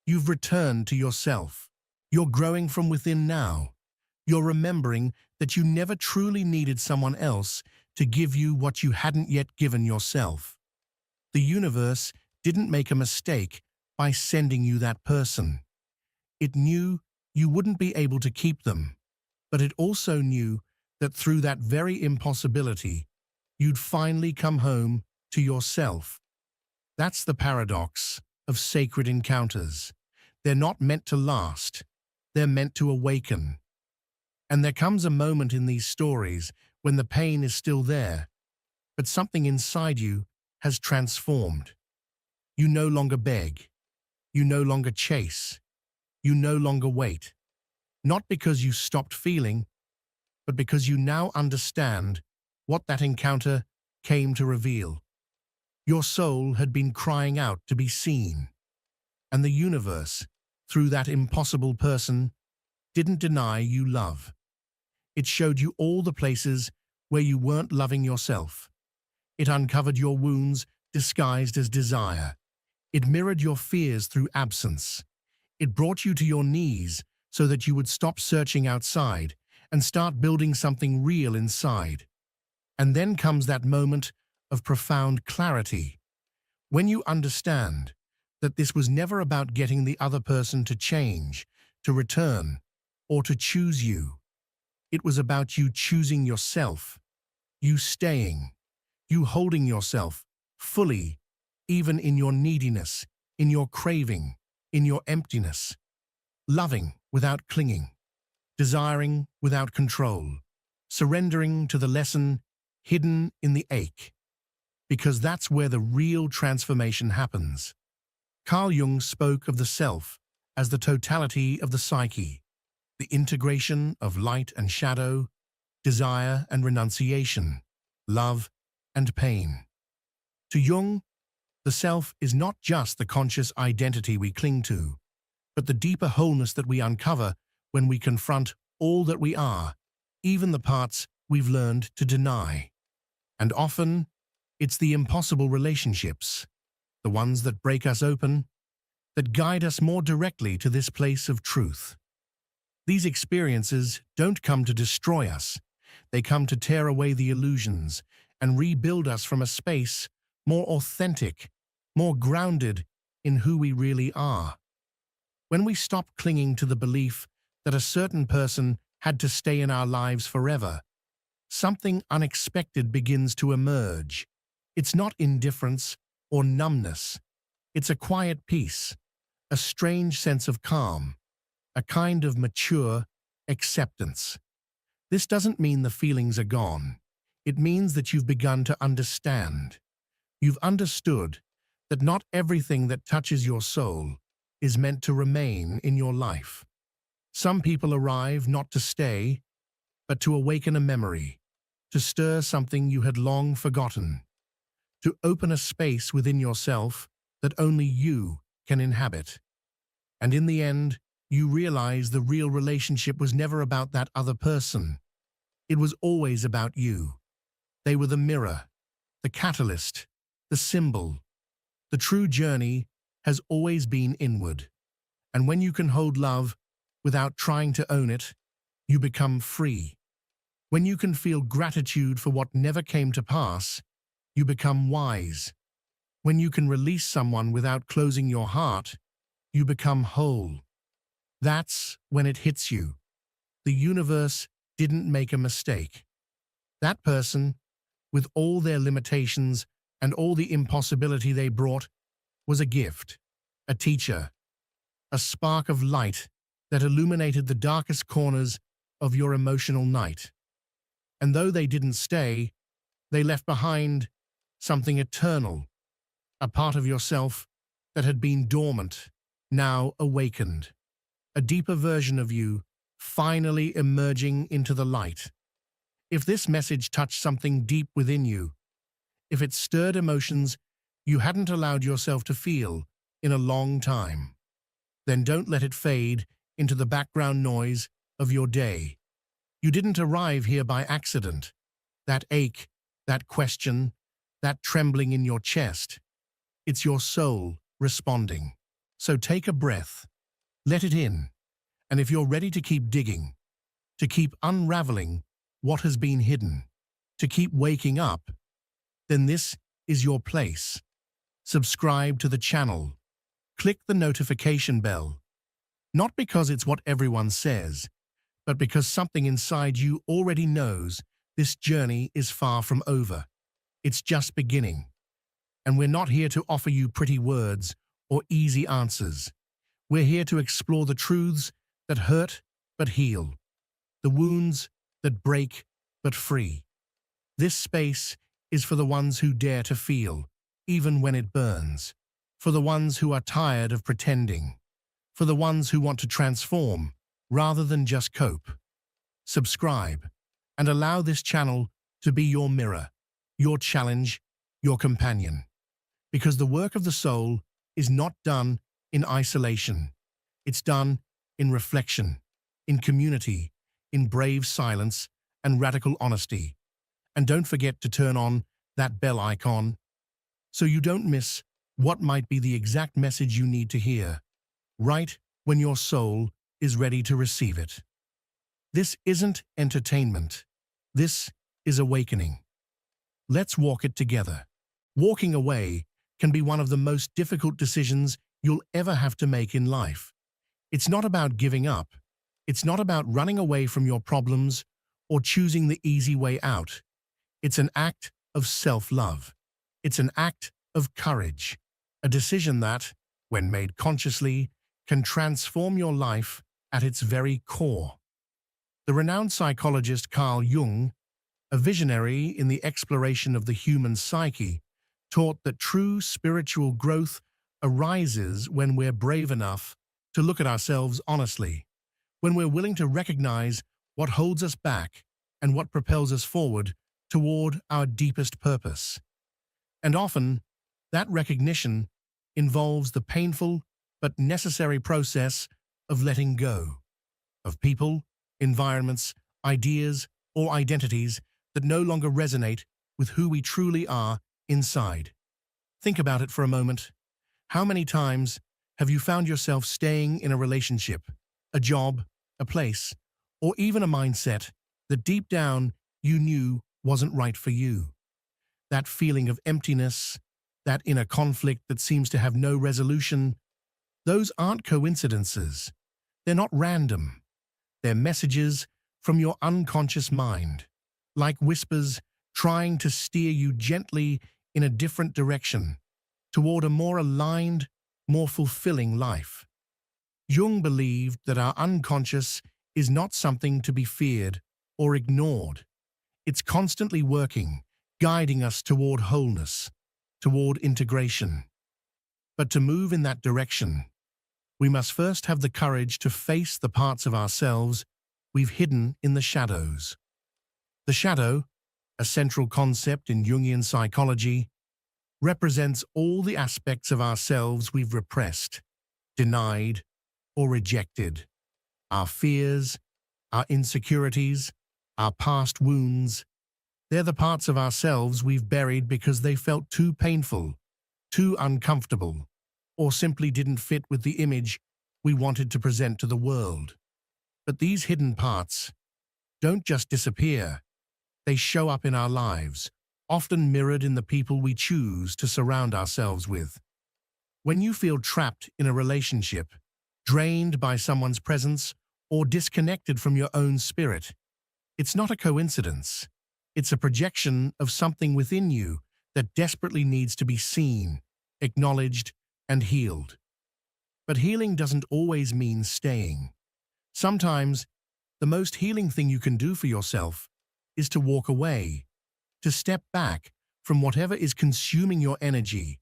You've returned to yourself. You're growing from within now. You're remembering that you never truly needed someone else to give you what you hadn't yet given yourself. The universe didn't make a mistake by sending you that person. It knew you wouldn't be able to keep them, but it also knew that through that very impossibility, you'd finally come home to yourself. That's the paradox of sacred encounters. They're not meant to last. They're meant to awaken. And there comes a moment in these stories when the pain is still there, but something inside you has transformed. You no longer beg. You no longer chase. You no longer wait. Not because you stopped feeling, but because you now understand what that encounter came to reveal. Your soul had been crying out to be seen, and the universe, through that impossible person, didn't deny you love. It showed you all the places where you weren't loving yourself. It uncovered your wounds disguised as desire. It mirrored your fears through absence. It brought you to your knees so that you would stop searching outside and start building something real inside. And then comes that moment of profound clarity, when you understand that this was never about getting the other person to change, to return, or to choose you. It was about you choosing yourself, you staying, you holding yourself fully, even in your neediness, in your craving, in your emptiness, loving without clinging, desiring without control, surrendering to the lesson hidden in the ache, because that's where the real transformation happens. Carl Jung spoke of the self as the totality of the psyche, the integration of light and shadow, desire and renunciation, love and pain. To Jung, the self is not just the conscious identity we cling to, but the deeper wholeness that we uncover when we confront all that we are, even the parts we've learned to deny. And often, it's the impossible relationships, the ones that break us open, that guide us more directly to this place of truth. These experiences don't come to destroy us. They come to tear away the illusions and rebuild us from a space more authentic, more grounded in who we really are. When we stop clinging to the belief that a certain person had to stay in our lives forever, something unexpected begins to emerge. It's not indifference or numbness. It's a quiet peace, a strange sense of calm, a kind of mature acceptance. This doesn't mean the feelings are gone. It means that you've begun to understand. You've understood that not everything that touches your soul is meant to remain in your life. Some people arrive not to stay, but to awaken a memory, to stir something you had long forgotten, to open a space within yourself that only you can inhabit. And in the end, you realize the real relationship was never about that other person. It was always about you. They were the mirror, the catalyst, the symbol. The true journey has always been inward. And when you can hold love without trying to own it, you become free. When you can feel gratitude for what never came to pass, you become wise. When you can release someone without closing your heart, you become whole. That's when it hits you. The universe didn't make a mistake. That person, with all their limitations and all the impossibility they brought, was a gift, a teacher, a spark of light that illuminated the darkest corners of your emotional night. And though they didn't stay, they left behind something eternal, a part of yourself that had been dormant, now awakened, a deeper version of you finally emerging into the light. If this message touched something deep within you, if it stirred emotions you hadn't allowed yourself to feel in a long time, then don't let it fade into the background noise of your day. You didn't arrive here by accident. That ache, that question, that trembling in your chest, it's your soul responding. So take a breath, let it in, and if you're ready to keep digging, to keep unraveling what has been hidden, to keep waking up, then this is your place. Subscribe to the channel. Click the notification bell. Not because it's what everyone says, but because something inside you already knows this journey is far from over. It's just beginning. And we're not here to offer you pretty words or easy answers. We're here to explore the truths that hurt but heal, the wounds that break but free. This space is for the ones who dare to feel, even when it burns, for the ones who are tired of pretending, for the ones who want to transform rather than just cope. Subscribe and allow this channel to be your mirror, your challenge, your companion. Because the work of the soul is not done in isolation. It's done in reflection, in community, in brave silence and radical honesty. And don't forget to turn on that bell icon so you don't miss what might be the exact message you need to hear, right when your soul is ready to receive it. This isn't entertainment. This is awakening. Let's walk it together. Walking away can be one of the most difficult decisions you'll ever have to make in life. It's not about giving up. It's not about running away from your problems or choosing the easy way out. It's an act of self-love. It's an act of courage, a decision that, when made consciously, can transform your life at its very core. The renowned psychologist Carl Jung, a visionary in the exploration of the human psyche, taught that true spiritual growth arises when we're brave enough to look at ourselves honestly, when we're willing to recognize what holds us back and what propels us forward toward our deepest purpose. And often, that recognition involves the painful but necessary process of letting go of people, environments, ideas, or identities that no longer resonate with who we truly are inside. Think about it for a moment. How many times have you found yourself staying in a relationship, a job, a place, or even a mindset that deep down you knew wasn't right for you? That feeling of emptiness, that inner conflict that seems to have no resolution, those aren't coincidences. They're not random. They're messages from your unconscious mind, like whispers trying to steer you gently in a different direction, toward a more aligned, more fulfilling life. Jung believed that our unconscious is not something to be feared or ignored. It's constantly working, guiding us toward wholeness, toward integration. But to move in that direction, we must first have the courage to face the parts of ourselves we've hidden in the shadows. The shadow, a central concept in Jungian psychology, represents all the aspects of ourselves we've repressed, denied, or rejected. Our fears, our insecurities, our past wounds. They're the parts of ourselves we've buried because they felt too painful, too uncomfortable, or simply didn't fit with the image we wanted to present to the world. But these hidden parts don't just disappear. They show up in our lives, often mirrored in the people we choose to surround ourselves with. When you feel trapped in a relationship, drained by someone's presence, or disconnected from your own spirit, it's not a coincidence. It's a projection of something within you that desperately needs to be seen, acknowledged, and healed. But healing doesn't always mean staying. Sometimes, the most healing thing you can do for yourself is to walk away, to step back from whatever is consuming your energy,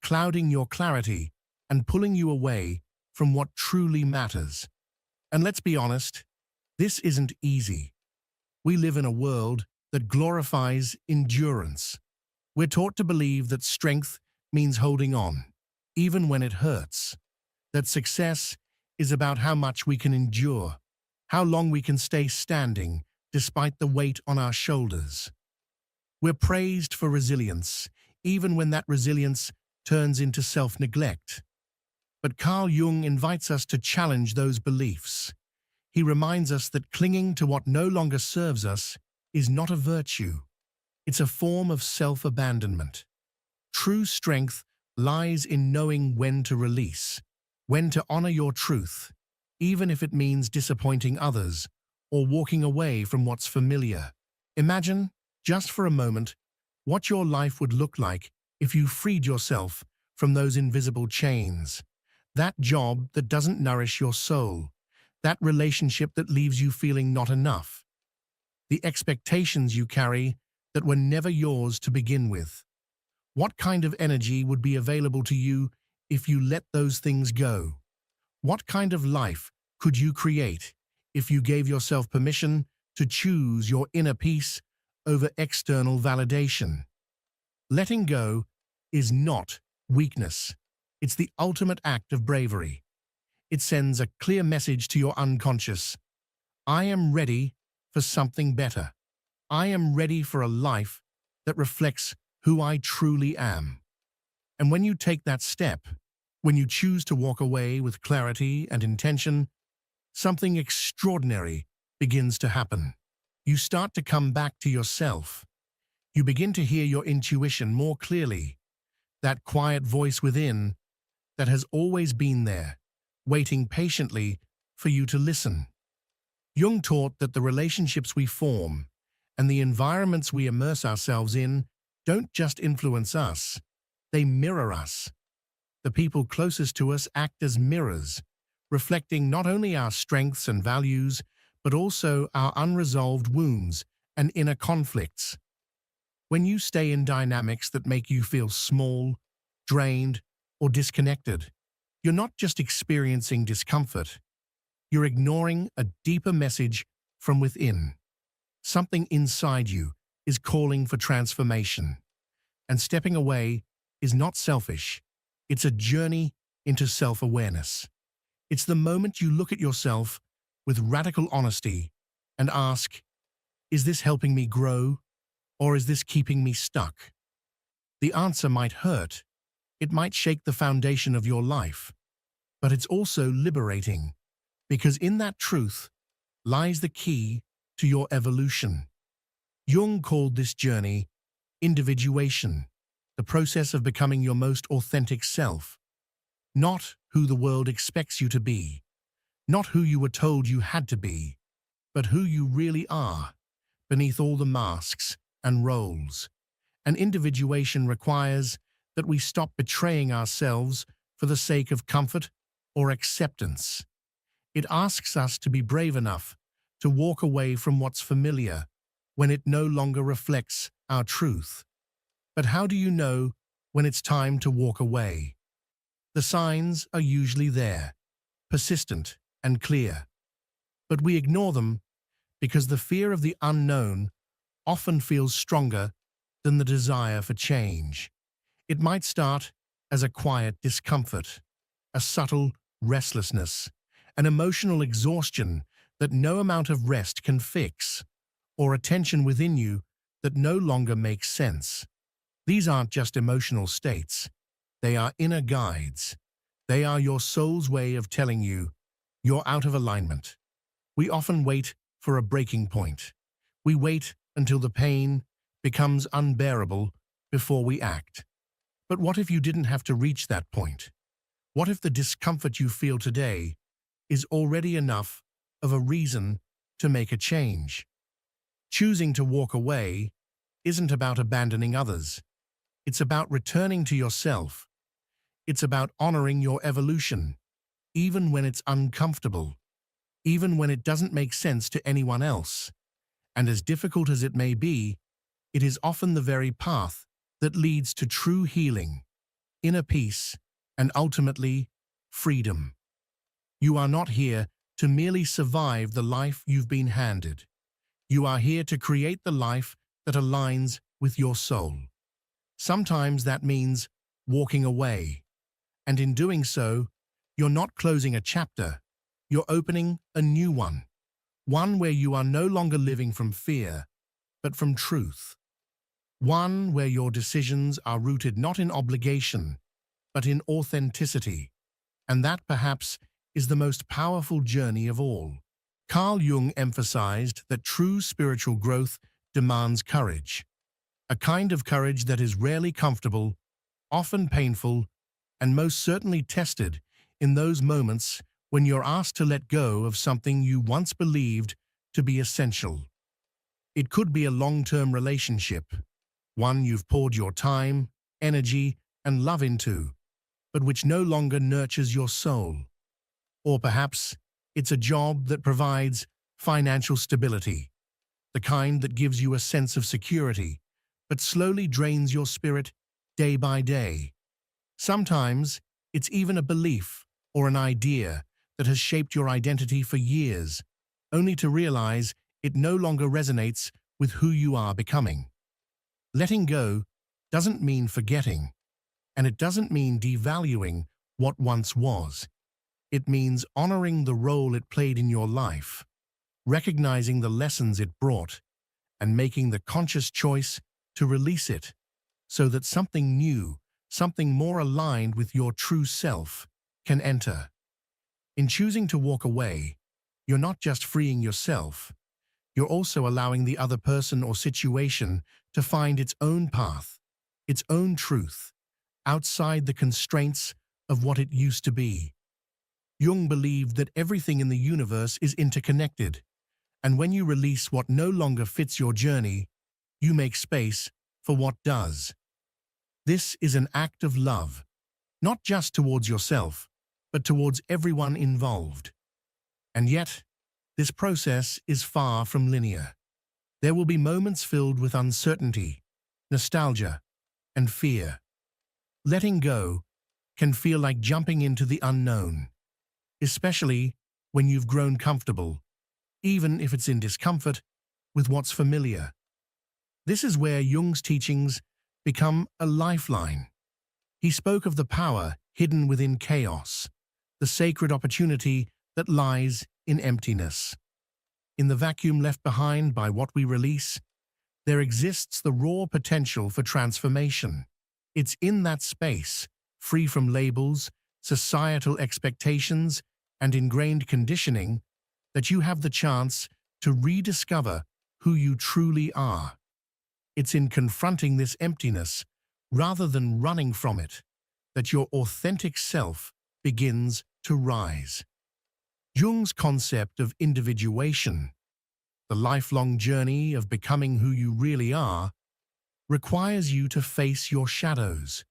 clouding your clarity, and pulling you away from what truly matters. And let's be honest, this isn't easy. We live in a world that glorifies endurance. We're taught to believe that strength means holding on, even when it hurts. That success is about how much we can endure, how long we can stay standing despite the weight on our shoulders. We're praised for resilience, even when that resilience turns into self-neglect. But Carl Jung invites us to challenge those beliefs. He reminds us that clinging to what no longer serves us is not a virtue. It's a form of self-abandonment. True strength lies in knowing when to release, when to honor your truth, even if it means disappointing others or walking away from what's familiar. Imagine, just for a moment, what your life would look like if you freed yourself from those invisible chains. That job that doesn't nourish your soul, that relationship that leaves you feeling not enough, the expectations you carry that were never yours to begin with. What kind of energy would be available to you if you let those things go? What kind of life could you create if you gave yourself permission to choose your inner peace over external validation? Letting go is not weakness. It's the ultimate act of bravery. It sends a clear message to your unconscious. I am ready for something better. I am ready for a life that reflects who I truly am. And when you take that step, when you choose to walk away with clarity and intention, something extraordinary begins to happen. You start to come back to yourself. You begin to hear your intuition more clearly, that quiet voice within that has always been there, waiting patiently for you to listen. Jung taught that the relationships we form and the environments we immerse ourselves in don't just influence us, they mirror us. The people closest to us act as mirrors, reflecting not only our strengths and values, but also our unresolved wounds and inner conflicts. When you stay in dynamics that make you feel small, drained, or disconnected, you're not just experiencing discomfort, you're ignoring a deeper message from within. Something inside you is calling for transformation. And stepping away is not selfish. It's a journey into self-awareness. It's the moment you look at yourself with radical honesty and ask, is this helping me grow, or is this keeping me stuck? The answer might hurt. It might shake the foundation of your life. But it's also liberating, because in that truth lies the key to your evolution. Jung called this journey individuation, the process of becoming your most authentic self. Not who the world expects you to be, not who you were told you had to be, but who you really are, beneath all the masks and roles. And individuation requires that we stop betraying ourselves for the sake of comfort or acceptance. It asks us to be brave enough to walk away from what's familiar when it no longer reflects our truth. But how do you know when it's time to walk away? The signs are usually there, persistent and clear. But we ignore them because the fear of the unknown often feels stronger than the desire for change. It might start as a quiet discomfort, a subtle restlessness, an emotional exhaustion that no amount of rest can fix, or a tension within you that no longer makes sense. These aren't just emotional states. They are inner guides. They are your soul's way of telling you you're out of alignment. We often wait for a breaking point. We wait until the pain becomes unbearable before we act. But what if you didn't have to reach that point? What if the discomfort you feel today is already enough of a reason to make a change? Choosing to walk away isn't about abandoning others. It's about returning to yourself. It's about honoring your evolution, even when it's uncomfortable, even when it doesn't make sense to anyone else. And as difficult as it may be, it is often the very path that leads to true healing, inner peace, and ultimately, freedom. You are not here to merely survive the life you've been handed. You are here to create the life that aligns with your soul. Sometimes that means walking away, and in doing so, you're not closing a chapter, you're opening a new one where you are no longer living from fear, but from truth. One where your decisions are rooted not in obligation, but in authenticity. And that perhaps is the most powerful journey of all. Carl Jung emphasized that true spiritual growth demands courage, a kind of courage that is rarely comfortable, often painful, and most certainly tested in those moments when you're asked to let go of something you once believed to be essential. It could be a long-term relationship, one you've poured your time, energy, and love into, but which no longer nurtures your soul. Or perhaps it's a job that provides financial stability, the kind that gives you a sense of security, but slowly drains your spirit day by day. Sometimes it's even a belief or an idea that has shaped your identity for years, only to realize it no longer resonates with who you are becoming. Letting go doesn't mean forgetting, and it doesn't mean devaluing what once was. It means honoring the role it played in your life, recognizing the lessons it brought, and making the conscious choice to release it so that something new, something more aligned with your true self, can enter. In choosing to walk away, you're not just freeing yourself, you're also allowing the other person or situation to find its own path, its own truth, outside the constraints of what it used to be. Jung believed that everything in the universe is interconnected, and when you release what no longer fits your journey, you make space for what does. This is an act of love, not just towards yourself, but towards everyone involved. And yet, this process is far from linear. There will be moments filled with uncertainty, nostalgia, and fear. Letting go can feel like jumping into the unknown, especially when you've grown comfortable, even if it's in discomfort, with what's familiar. This is where Jung's teachings become a lifeline. He spoke of the power hidden within chaos, the sacred opportunity that lies in emptiness. In the vacuum left behind by what we release, there exists the raw potential for transformation. It's in that space, free from labels, societal expectations, and ingrained conditioning, that you have the chance to rediscover who you truly are. It's in confronting this emptiness, rather than running from it, that your authentic self begins to rise. Jung's concept of individuation, the lifelong journey of becoming who you really are, requires you to face your shadows.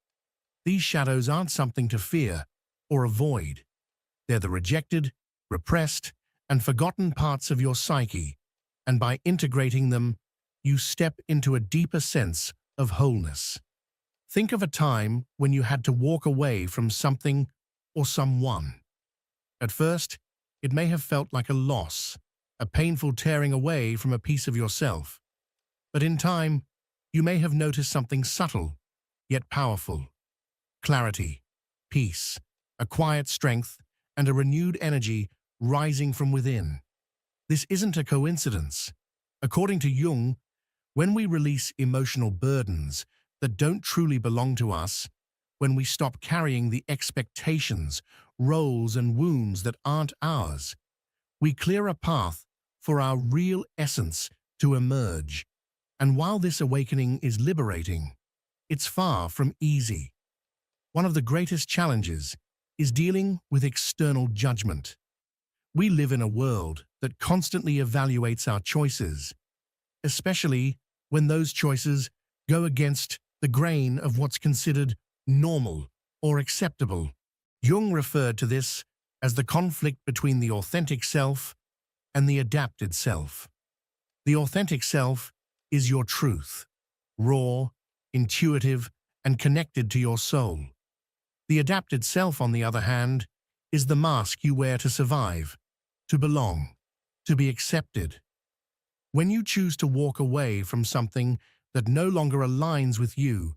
These shadows aren't something to fear or avoid. They're the rejected, repressed, and forgotten parts of your psyche, and by integrating them, you step into a deeper sense of wholeness. Think of a time when you had to walk away from something or someone. At first, it may have felt like a loss, a painful tearing away from a piece of yourself. But in time, you may have noticed something subtle, yet powerful. Clarity, peace, a quiet strength, and a renewed energy rising from within. This isn't a coincidence. According to Jung, when we release emotional burdens that don't truly belong to us, when we stop carrying the expectations, roles, and wounds that aren't ours, we clear a path for our real essence to emerge. And while this awakening is liberating, it's far from easy. One of the greatest challenges is dealing with external judgment. We live in a world that constantly evaluates our choices, especially when those choices go against the grain of what's considered normal or acceptable. Jung referred to this as the conflict between the authentic self and the adapted self. The authentic self is your truth, raw, intuitive, and connected to your soul. The adapted self, on the other hand, is the mask you wear to survive, to belong, to be accepted. When you choose to walk away from something that no longer aligns with you,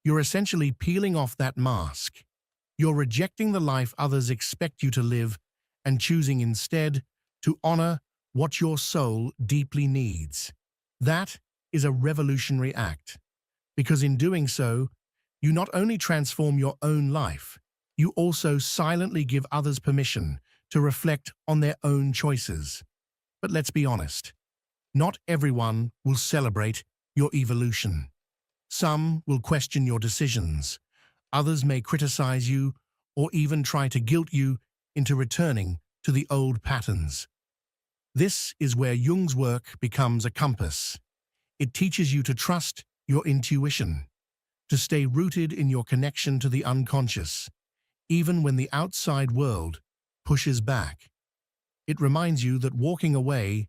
you're essentially peeling off that mask. You're rejecting the life others expect you to live and choosing instead to honor what your soul deeply needs. That is a revolutionary act, because in doing so, you not only transform your own life, you also silently give others permission to reflect on their own choices. But let's be honest, not everyone will celebrate your evolution. Some will question your decisions. Others may criticize you or even try to guilt you into returning to the old patterns. This is where Jung's work becomes a compass. It teaches you to trust your intuition, to stay rooted in your connection to the unconscious, even when the outside world pushes back. It reminds you that walking away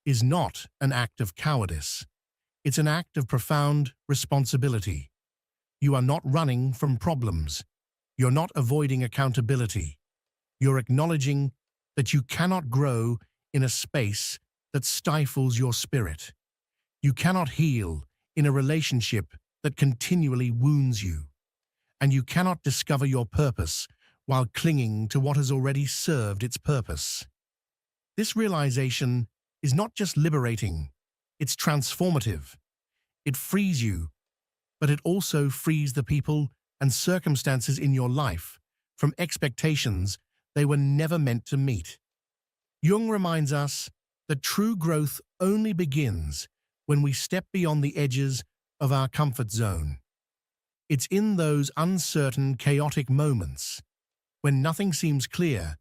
is not an act of cowardice. It's an act of profound responsibility. You are not running from problems. You're not avoiding accountability. You're acknowledging that you cannot grow in a space that stifles your spirit. You cannot heal in a relationship that continually wounds you. And you cannot discover your purpose while clinging to what has already served its purpose. This realization is not just liberating, it's transformative. It frees you, but it also frees the people and circumstances in your life from expectations they were never meant to meet. Jung reminds us that true growth only begins when we step beyond the edges of our comfort zone. It's in those uncertain, chaotic moments, when nothing seems clear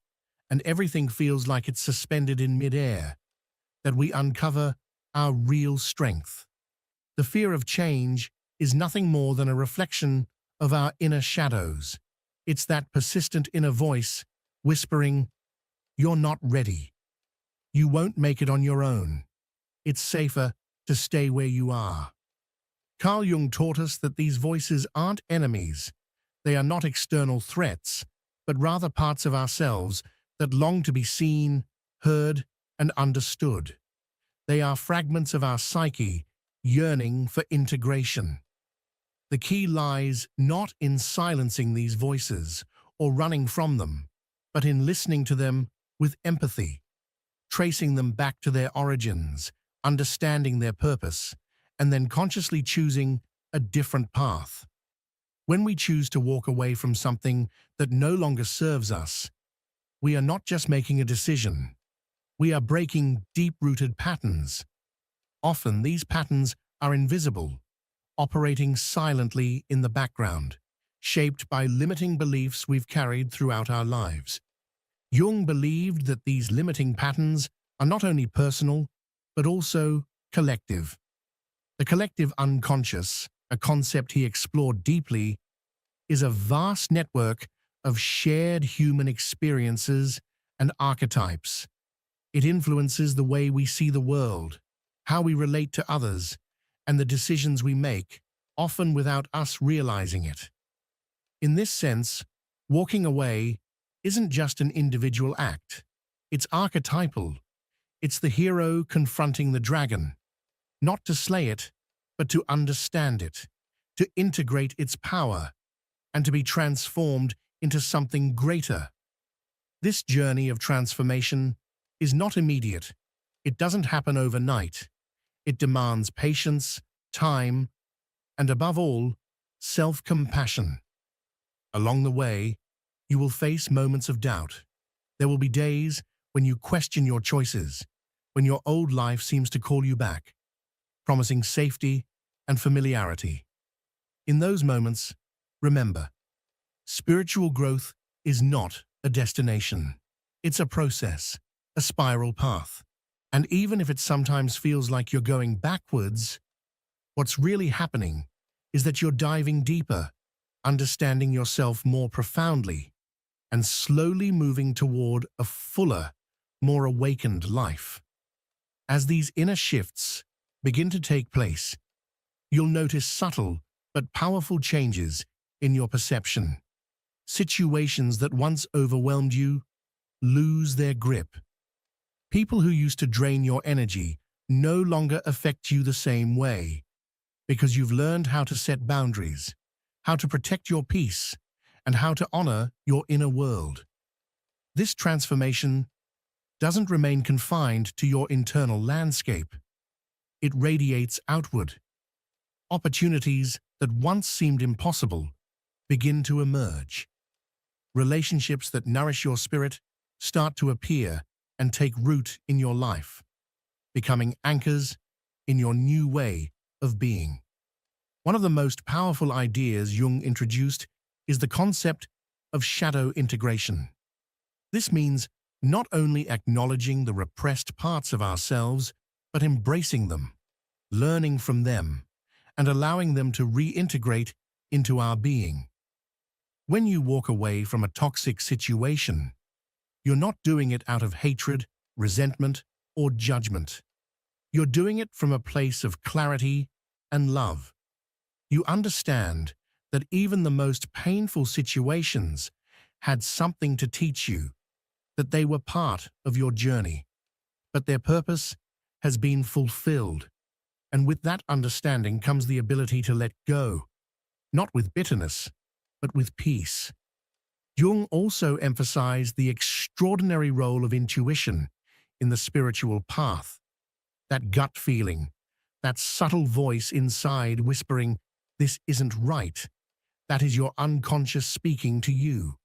and everything feels like it's suspended in midair, that we uncover our real strength. The fear of change is nothing more than a reflection of our inner shadows. It's that persistent inner voice whispering, "You're not ready. You won't make it on your own. It's safer to stay where you are." Carl Jung taught us that these voices aren't enemies. They are not external threats, but rather parts of ourselves that long to be seen, heard, and understood. They are fragments of our psyche yearning for integration. The key lies not in silencing these voices or running from them, but in listening to them with empathy, tracing them back to their origins, understanding their purpose, and then consciously choosing a different path. When we choose to walk away from something that no longer serves us, we are not just making a decision. We are breaking deep-rooted patterns. Often these patterns are invisible, operating silently in the background, shaped by limiting beliefs we've carried throughout our lives. Jung believed that these limiting patterns are not only personal, but also collective. The collective unconscious, a concept he explored deeply, is a vast network of shared human experiences and archetypes. It influences the way we see the world, how we relate to others, and the decisions we make, often without us realizing it. In this sense, walking away isn't just an individual act. It's archetypal. It's the hero confronting the dragon, not to slay it, but to understand it, to integrate its power, and to be transformed into something greater. This journey of transformation is not immediate. It doesn't happen overnight. It demands patience, time, and above all, self-compassion. Along the way, you will face moments of doubt. There will be days when you question your choices, when your old life seems to call you back, promising safety and familiarity. In those moments, remember, spiritual growth is not a destination. It's a process, a spiral path. And even if it sometimes feels like you're going backwards, what's really happening is that you're diving deeper, understanding yourself more profoundly, and slowly moving toward a fuller, more awakened life. As these inner shifts begin to take place, you'll notice subtle but powerful changes in your perception. Situations that once overwhelmed you lose their grip. People who used to drain your energy no longer affect you the same way, because you've learned how to set boundaries, how to protect your peace, and how to honor your inner world. This transformation doesn't remain confined to your internal landscape. It radiates outward. Opportunities that once seemed impossible begin to emerge. Relationships that nourish your spirit start to appear and take root in your life, becoming anchors in your new way of being. One of the most powerful ideas Jung introduced is the concept of shadow integration. This means not only acknowledging the repressed parts of ourselves, but embracing them, learning from them, and allowing them to reintegrate into our being. When you walk away from a toxic situation, you're not doing it out of hatred, resentment, or judgment. You're doing it from a place of clarity and love. You understand that even the most painful situations had something to teach you, that they were part of your journey, but their purpose has been fulfilled. And with that understanding comes the ability to let go, not with bitterness, but with peace. Jung also emphasized the extraordinary role of intuition in the spiritual path. That gut feeling, that subtle voice inside whispering, "This isn't right," that is your unconscious speaking to you.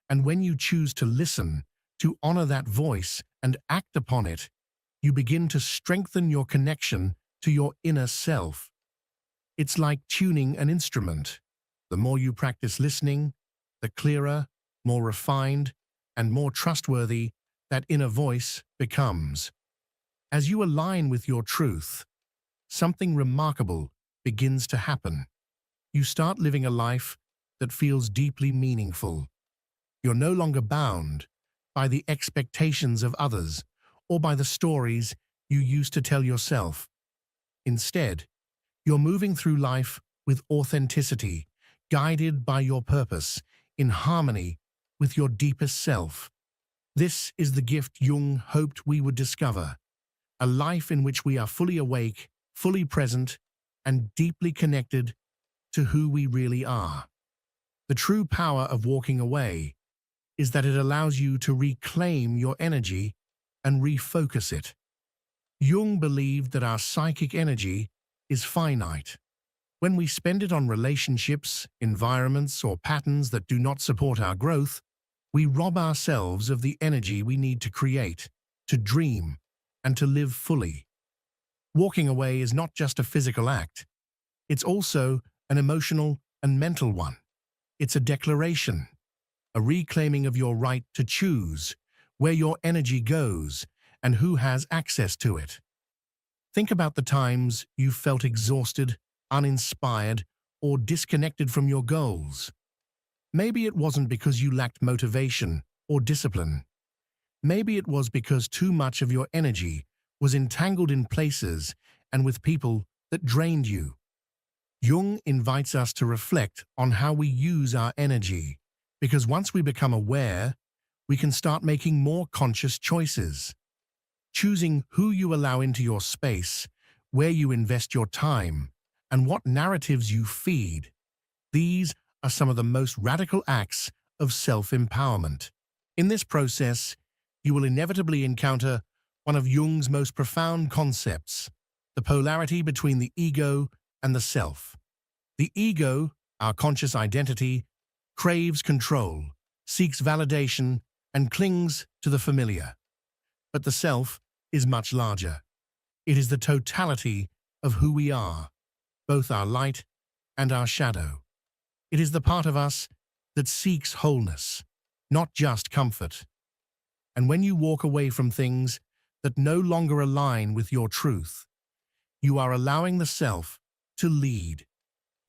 And when you choose to listen, to honor that voice and act upon it, you begin to strengthen your connection to your inner self. It's like tuning an instrument. The more you practice listening, the clearer, more refined, and more trustworthy that inner voice becomes. As you align with your truth, something remarkable begins to happen. You start living a life that feels deeply meaningful. You're no longer bound by the expectations of others or by the stories you used to tell yourself. Instead, you're moving through life with authenticity, guided by your purpose, in harmony with your deepest self. This is the gift Jung hoped we would discover, a life in which we are fully awake, fully present, and deeply connected to who we really are. The true power of walking away is that it allows you to reclaim your energy and refocus it. Jung believed that our psychic energy is finite. When we spend it on relationships, environments, or patterns that do not support our growth, we rob ourselves of the energy we need to create, to dream, and to live fully. Walking away is not just a physical act. It's also an emotional and mental one. It's a declaration, a reclaiming of your right to choose where your energy goes and who has access to it. Think about the times you felt exhausted, uninspired, or disconnected from your goals. Maybe it wasn't because you lacked motivation or discipline. Maybe it was because too much of your energy was entangled in places and with people that drained you. Jung invites us to reflect on how we use our energy, because once we become aware, we can start making more conscious choices. Choosing who you allow into your space, where you invest your time, and what narratives you feed. These are some of the most radical acts of self-empowerment. In this process, you will inevitably encounter one of Jung's most profound concepts, the polarity between the ego and the self. The ego, our conscious identity, craves control, seeks validation, and clings to the familiar. But the self is much larger. It is the totality of who we are, both our light and our shadow. It is the part of us that seeks wholeness, not just comfort. And when you walk away from things that no longer align with your truth, you are allowing the self to lead.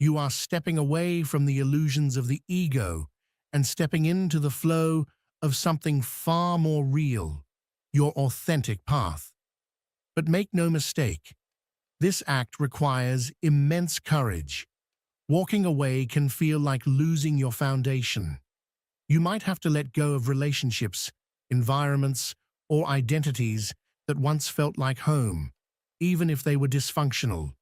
You are stepping away from the illusions of the ego and stepping into the flow of something far more real, your authentic path. But make no mistake, this act requires immense courage. Walking away can feel like losing your foundation. You might have to let go of relationships, environments, or identities that once felt like home. even if they were dysfunctional.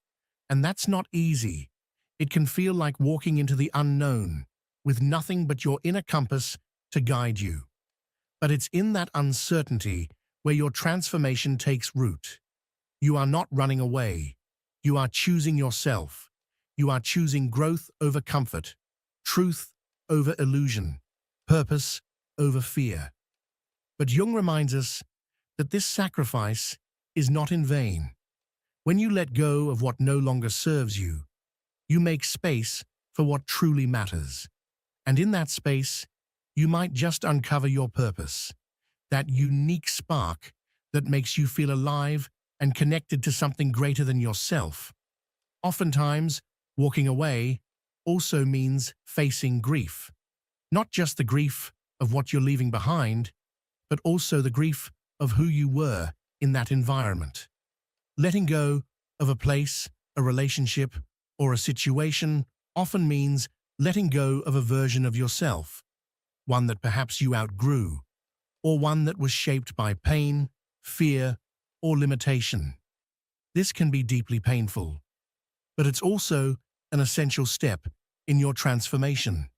And that's not easy. It can feel like walking into the unknown, with nothing but your inner compass to guide you. But it's in that uncertainty where your transformation takes root. You are not running away. You are choosing yourself. You are choosing growth over comfort, truth over illusion, purpose over fear. But Jung reminds us that this sacrifice is not in vain. When you let go of what no longer serves you, you make space for what truly matters. And in that space, you might just uncover your purpose, that unique spark that makes you feel alive and connected to something greater than yourself. Oftentimes, walking away also means facing grief. Not just the grief of what you're leaving behind, but also the grief of who you were in that environment. Letting go of a place, a relationship, or a situation often means letting go of a version of yourself, one that perhaps you outgrew, or one that was shaped by pain, fear, or limitation. This can be deeply painful, but it's also an essential step in your transformation.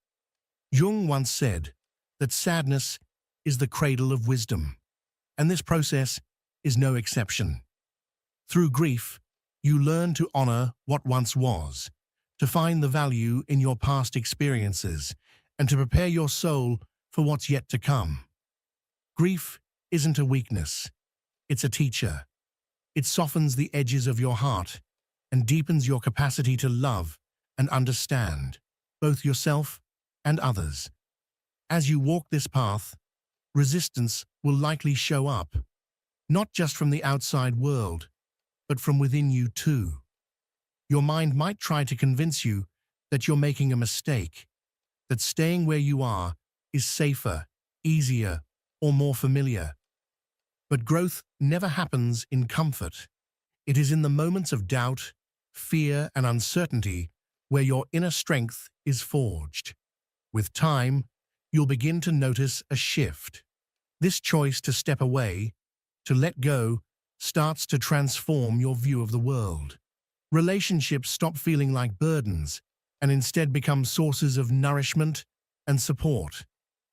Jung once said that sadness is the cradle of wisdom, and this process is no exception. Through grief, you learn to honor what once was, to find the value in your past experiences, and to prepare your soul for what's yet to come. Grief isn't a weakness, it's a teacher. It softens the edges of your heart and deepens your capacity to love and understand both yourself and others. As you walk this path, resistance will likely show up, not just from the outside world, but from within you too. Your mind might try to convince you that you're making a mistake, that staying where you are is safer, easier, or more familiar. But growth never happens in comfort. It is in the moments of doubt, fear, and uncertainty where your inner strength is forged. With time, you'll begin to notice a shift. This choice to step away, to let go, starts to transform your view of the world. Relationships stop feeling like burdens and instead become sources of nourishment and support.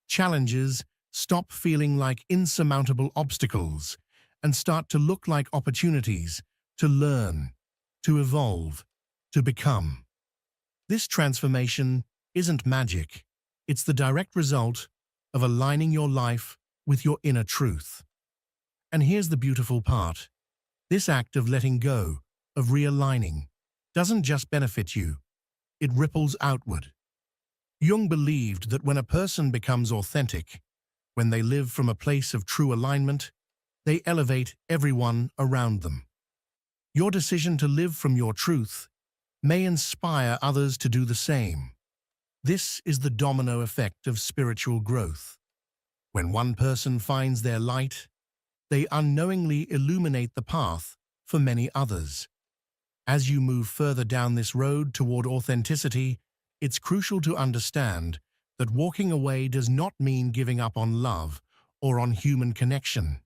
Challenges stop feeling like insurmountable obstacles and start to look like opportunities to learn, to evolve, to become. This transformation isn't magic. It's the direct result of aligning your life with your inner truth. And here's the beautiful part. This act of letting go, of realigning, doesn't just benefit you, it ripples outward. Jung believed that when a person becomes authentic, when they live from a place of true alignment, they elevate everyone around them. Your decision to live from your truth may inspire others to do the same. This is the domino effect of spiritual growth. When one person finds their light, they unknowingly illuminate the path for many others. As you move further down this road toward authenticity, it's crucial to understand that walking away does not mean giving up on love or on human connection.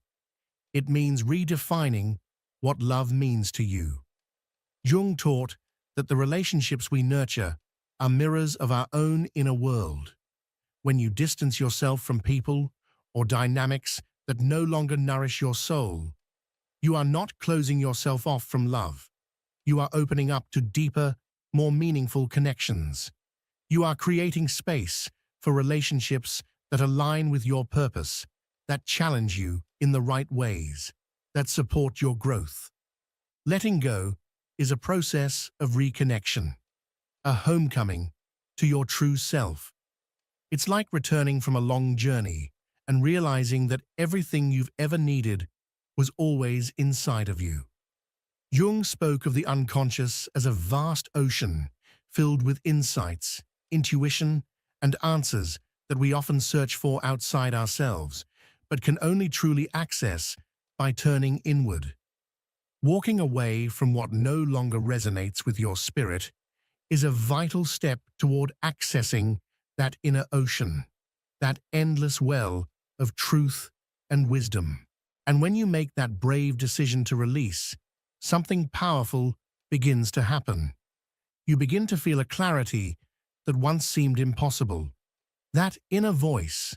It means redefining what love means to you. Jung taught that the relationships we nurture are mirrors of our own inner world. When you distance yourself from people or dynamics that no longer nourish your soul, you are not closing yourself off from love. You are opening up to deeper, more meaningful connections. You are creating space for relationships that align with your purpose, that challenge you in the right ways, that support your growth. Letting go is a process of reconnection, a homecoming to your true self. It's like returning from a long journey and realizing that everything you've ever needed was always inside of you. Jung spoke of the unconscious as a vast ocean filled with insights, intuition, and answers that we often search for outside ourselves, but can only truly access by turning inward. Walking away from what no longer resonates with your spirit is a vital step toward accessing that inner ocean, that endless well of truth and wisdom. And when you make that brave decision to release, something powerful begins to happen. You begin to feel a clarity that once seemed impossible. That inner voice,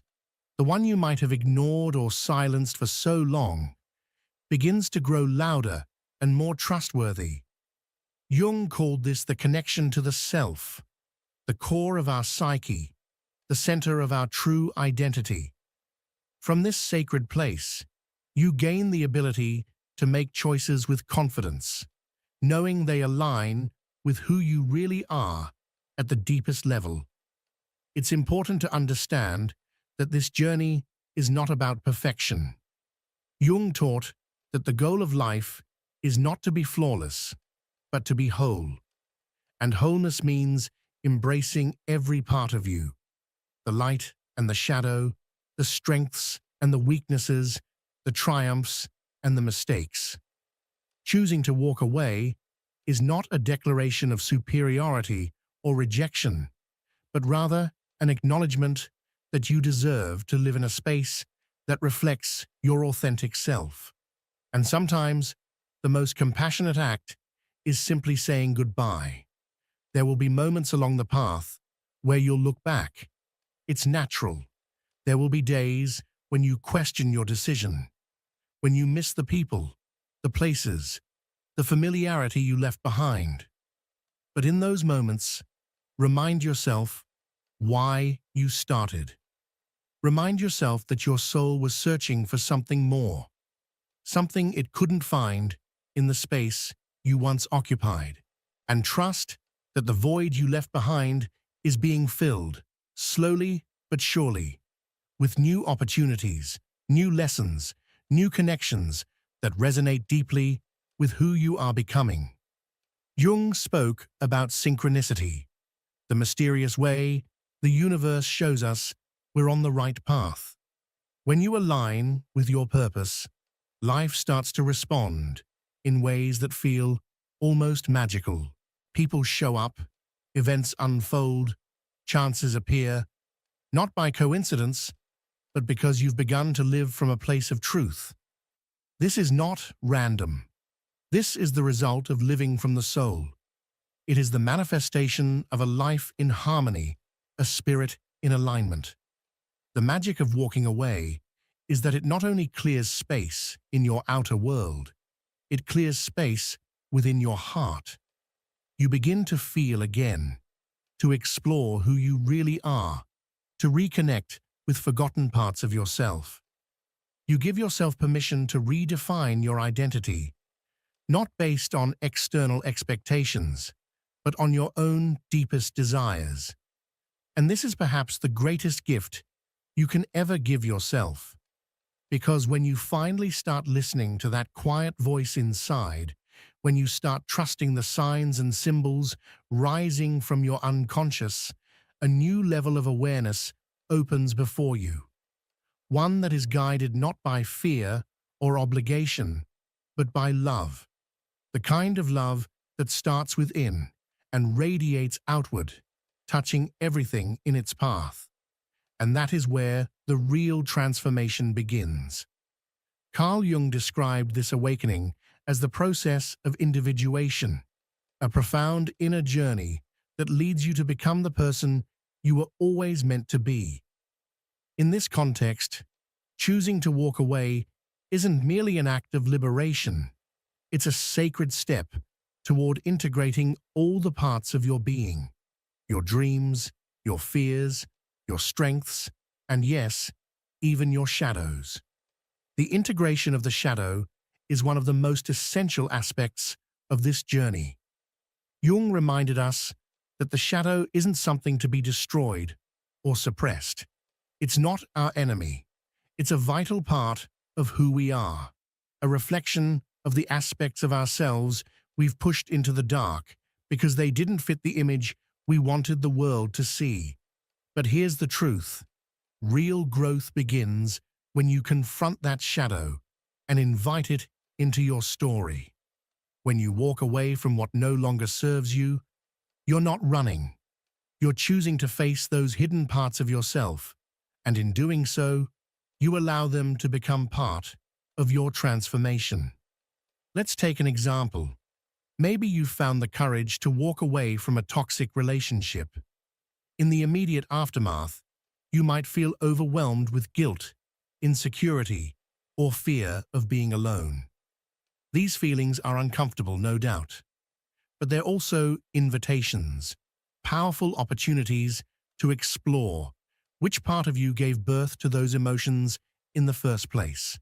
the one you might have ignored or silenced for so long, begins to grow louder and more trustworthy. Jung called this the connection to the self, the core of our psyche, the center of our true identity. From this sacred place, you gain the ability to make choices with confidence, knowing they align with who you really are at the deepest level. It's important to understand that this journey is not about perfection. Jung taught that the goal of life is not to be flawless, but to be whole. And wholeness means embracing every part of you, the light and the shadow, the strengths and the weaknesses, the triumphs and the mistakes. Choosing to walk away is not a declaration of superiority or rejection, but rather an acknowledgement that you deserve to live in a space that reflects your authentic self. And sometimes, the most compassionate act is simply saying goodbye. There will be moments along the path where you'll look back. It's natural. There will be days when you question your decision, when you miss the people, the places, the familiarity you left behind. But in those moments, remind yourself why you started. Remind yourself that your soul was searching for something more, something it couldn't find in the space you once occupied, and trust that the void you left behind is being filled, slowly but surely, with new opportunities, new lessons, new connections that resonate deeply with who you are becoming. Jung spoke about synchronicity, the mysterious way the universe shows us we're on the right path. When you align with your purpose, life starts to respond in ways that feel almost magical. People show up, events unfold, chances appear, not by coincidence, but because you've begun to live from a place of truth. This is not random. This is the result of living from the soul. It is the manifestation of a life in harmony, a spirit in alignment. The magic of walking away is that it not only clears space in your outer world, it clears space within your heart. You begin to feel again, to explore who you really are, to reconnect with forgotten parts of yourself. You give yourself permission to redefine your identity, not based on external expectations, but on your own deepest desires. And this is perhaps the greatest gift you can ever give yourself. Because when you finally start listening to that quiet voice inside, when you start trusting the signs and symbols rising from your unconscious, a new level of awareness opens before you. One that is guided not by fear or obligation, but by love. The kind of love that starts within and radiates outward, touching everything in its path. And that is where the real transformation begins. Carl Jung described this awakening as the process of individuation, a profound inner journey that leads you to become the person you were always meant to be. In this context, choosing to walk away isn't merely an act of liberation. It's a sacred step toward integrating all the parts of your being, your dreams, your fears, your strengths, and yes, even your shadows. The integration of the shadow is one of the most essential aspects of this journey. Jung reminded us that the shadow isn't something to be destroyed or suppressed. It's not our enemy. It's a vital part of who we are, a reflection of the aspects of ourselves we've pushed into the dark because they didn't fit the image we wanted the world to see. But here's the truth. Real growth begins when you confront that shadow and invite it into your story. When you walk away from what no longer serves you, you're not running. You're choosing to face those hidden parts of yourself, and in doing so, you allow them to become part of your transformation. Let's take an example. Maybe you've found the courage to walk away from a toxic relationship. In the immediate aftermath, you might feel overwhelmed with guilt, insecurity, or fear of being alone. These feelings are uncomfortable, no doubt, but they're also invitations, powerful opportunities to explore which part of you gave birth to those emotions in the first place.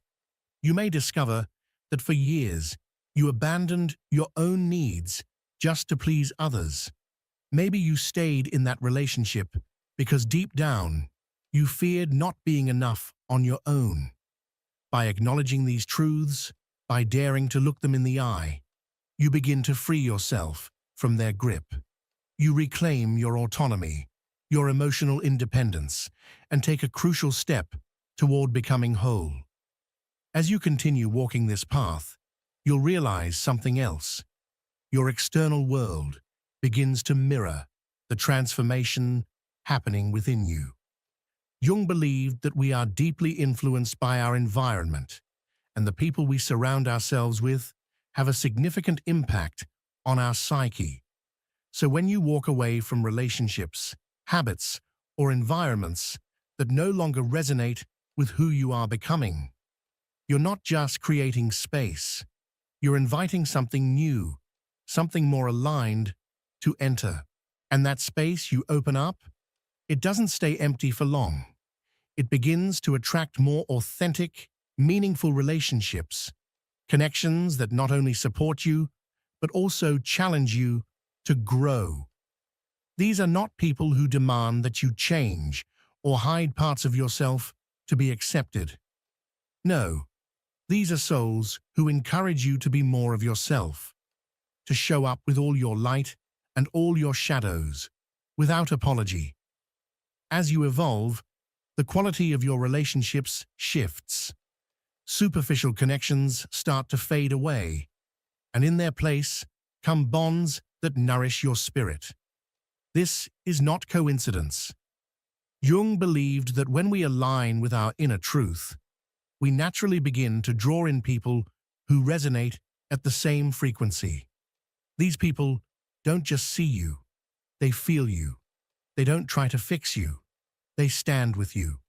You may discover that for years you abandoned your own needs just to please others. Maybe you stayed in that relationship because deep down you feared not being enough on your own. By acknowledging these truths, by daring to look them in the eye, you begin to free yourself from their grip. You reclaim your autonomy, your emotional independence, and take a crucial step toward becoming whole. As you continue walking this path, you'll realize something else. Your external world begins to mirror the transformation happening within you. Jung believed that we are deeply influenced by our environment, and the people we surround ourselves with have a significant impact on our psyche. So when you walk away from relationships, habits, or environments that no longer resonate with who you are becoming, you're not just creating space, you're inviting something new, something more aligned to enter. And that space you open up, it doesn't stay empty for long. It begins to attract more authentic, meaningful relationships, connections that not only support you, but also challenge you to grow. These are not people who demand that you change or hide parts of yourself to be accepted. No, these are souls who encourage you to be more of yourself, to show up with all your light and all your shadows, without apology. As you evolve, the quality of your relationships shifts. Superficial connections start to fade away, and in their place come bonds that nourish your spirit. This is not coincidence. Jung believed that when we align with our inner truth, we naturally begin to draw in people who resonate at the same frequency. These people don't just see you, they feel you. They don't try to fix you. They stand with you,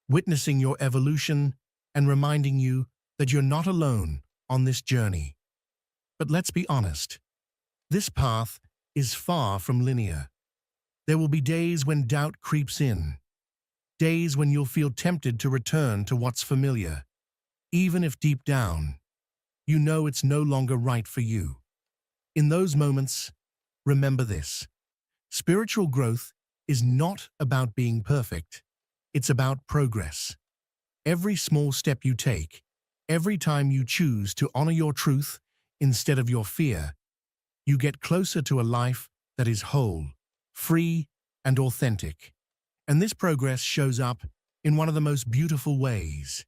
witnessing your evolution and reminding you that you're not alone on this journey. But let's be honest, this path is far from linear. There will be days when doubt creeps in, days when you'll feel tempted to return to what's familiar, even if deep down, you know it's no longer right for you. In those moments, remember this: spiritual growth is not about being perfect. It's about progress. Every small step you take, every time you choose to honor your truth instead of your fear, you get closer to a life that is whole, free, and authentic. And this progress shows up in one of the most beautiful ways: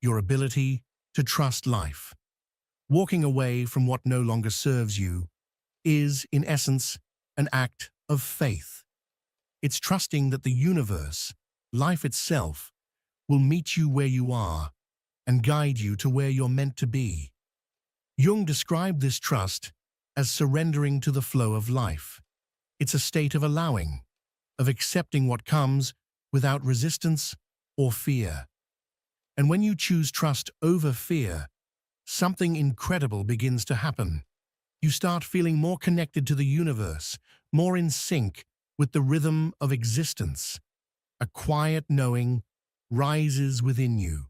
your ability to trust life. Walking away from what no longer serves you is, in essence, an act of faith. It's trusting that the universe, life itself, will meet you where you are and guide you to where you're meant to be. Jung described this trust as surrendering to the flow of life. It's a state of allowing, of accepting what comes without resistance or fear. And when you choose trust over fear, something incredible begins to happen. You start feeling more connected to the universe, more in sync with the rhythm of existence. A quiet knowing rises within you,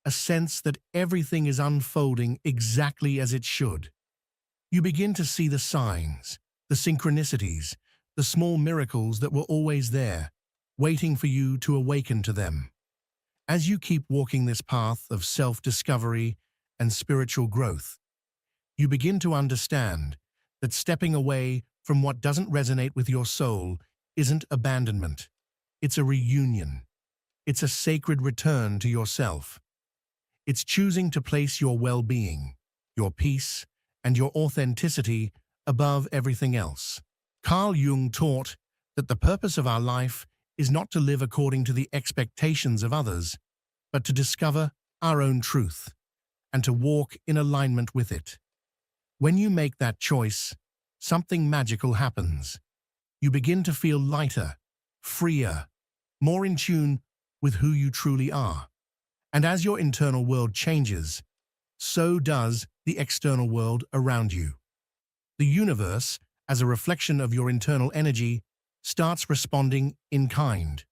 a sense that everything is unfolding exactly as it should. You begin to see the signs, the synchronicities, the small miracles that were always there, waiting for you to awaken to them. As you keep walking this path of self-discovery and spiritual growth, you begin to understand that stepping away from what doesn't resonate with your soul isn't abandonment. It's a reunion. It's a sacred return to yourself. It's choosing to place your well-being, your peace, and your authenticity above everything else. Carl Jung taught that the purpose of our life is not to live according to the expectations of others, but to discover our own truth and to walk in alignment with it. When you make that choice, something magical happens. You begin to feel lighter, freer, more in tune with who you truly are. And as your internal world changes, so does the external world around you. The universe, as a reflection of your internal energy, starts responding in kind.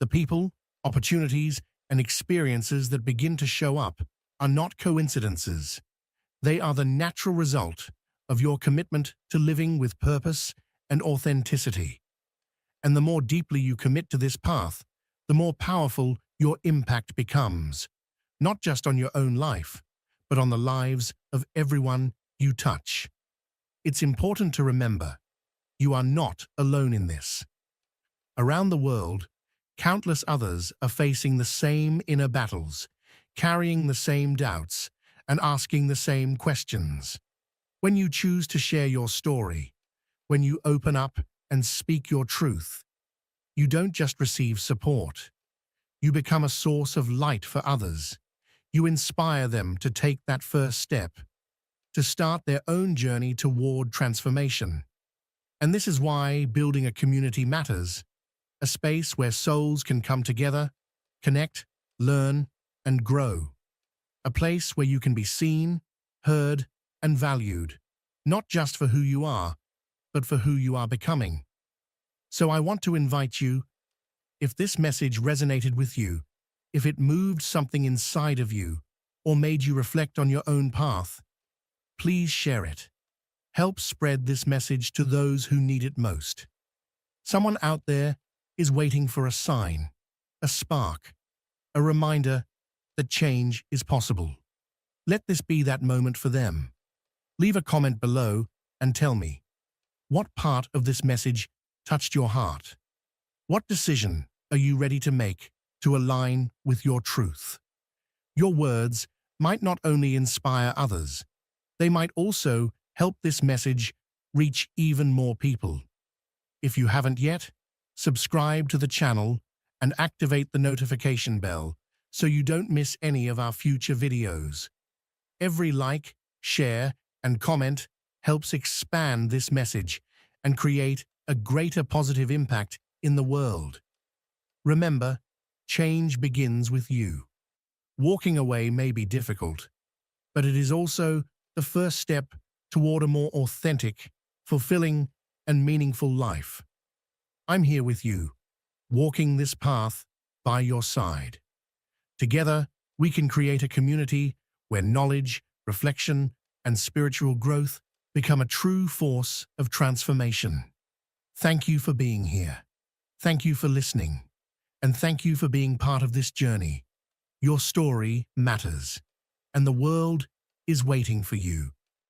The people, opportunities, and experiences that begin to show up are not coincidences. They are the natural result of your commitment to living with purpose and authenticity. And the more deeply you commit to this path, the more powerful your impact becomes, not just on your own life, but on the lives of everyone you touch. It's important to remember, you are not alone in this. Around the world, countless others are facing the same inner battles, carrying the same doubts, and asking the same questions. When you choose to share your story, when you open up and speak your truth, you don't just receive support. You become a source of light for others. You inspire them to take that first step, to start their own journey toward transformation. And this is why building a community matters, a space where souls can come together, connect, learn, and grow. A place where you can be seen, heard, and valued, not just for who you are, but for who you are becoming. So I want to invite you, if this message resonated with you, if it moved something inside of you, or made you reflect on your own path, please share it. Help spread this message to those who need it most. Someone out there is waiting for a sign, a spark, a reminder that change is possible. Let this be that moment for them. Leave a comment below and tell me, what part of this message touched your heart? What decision are you ready to make to align with your truth? Your words might not only inspire others, they might also help this message reach even more people. If you haven't yet, subscribe to the channel and activate the notification bell so you don't miss any of our future videos. Every like, share, and comment helps expand this message and create a greater positive impact in the world. Remember, change begins with you. Walking away may be difficult, but it is also the first step toward a more authentic, fulfilling, and meaningful life. I'm here with you, walking this path by your side. Together, we can create a community where knowledge, reflection, and spiritual growth become a true force of transformation. Thank you for being here. Thank you for listening. And thank you for being part of this journey. Your story matters, and the world is waiting for you.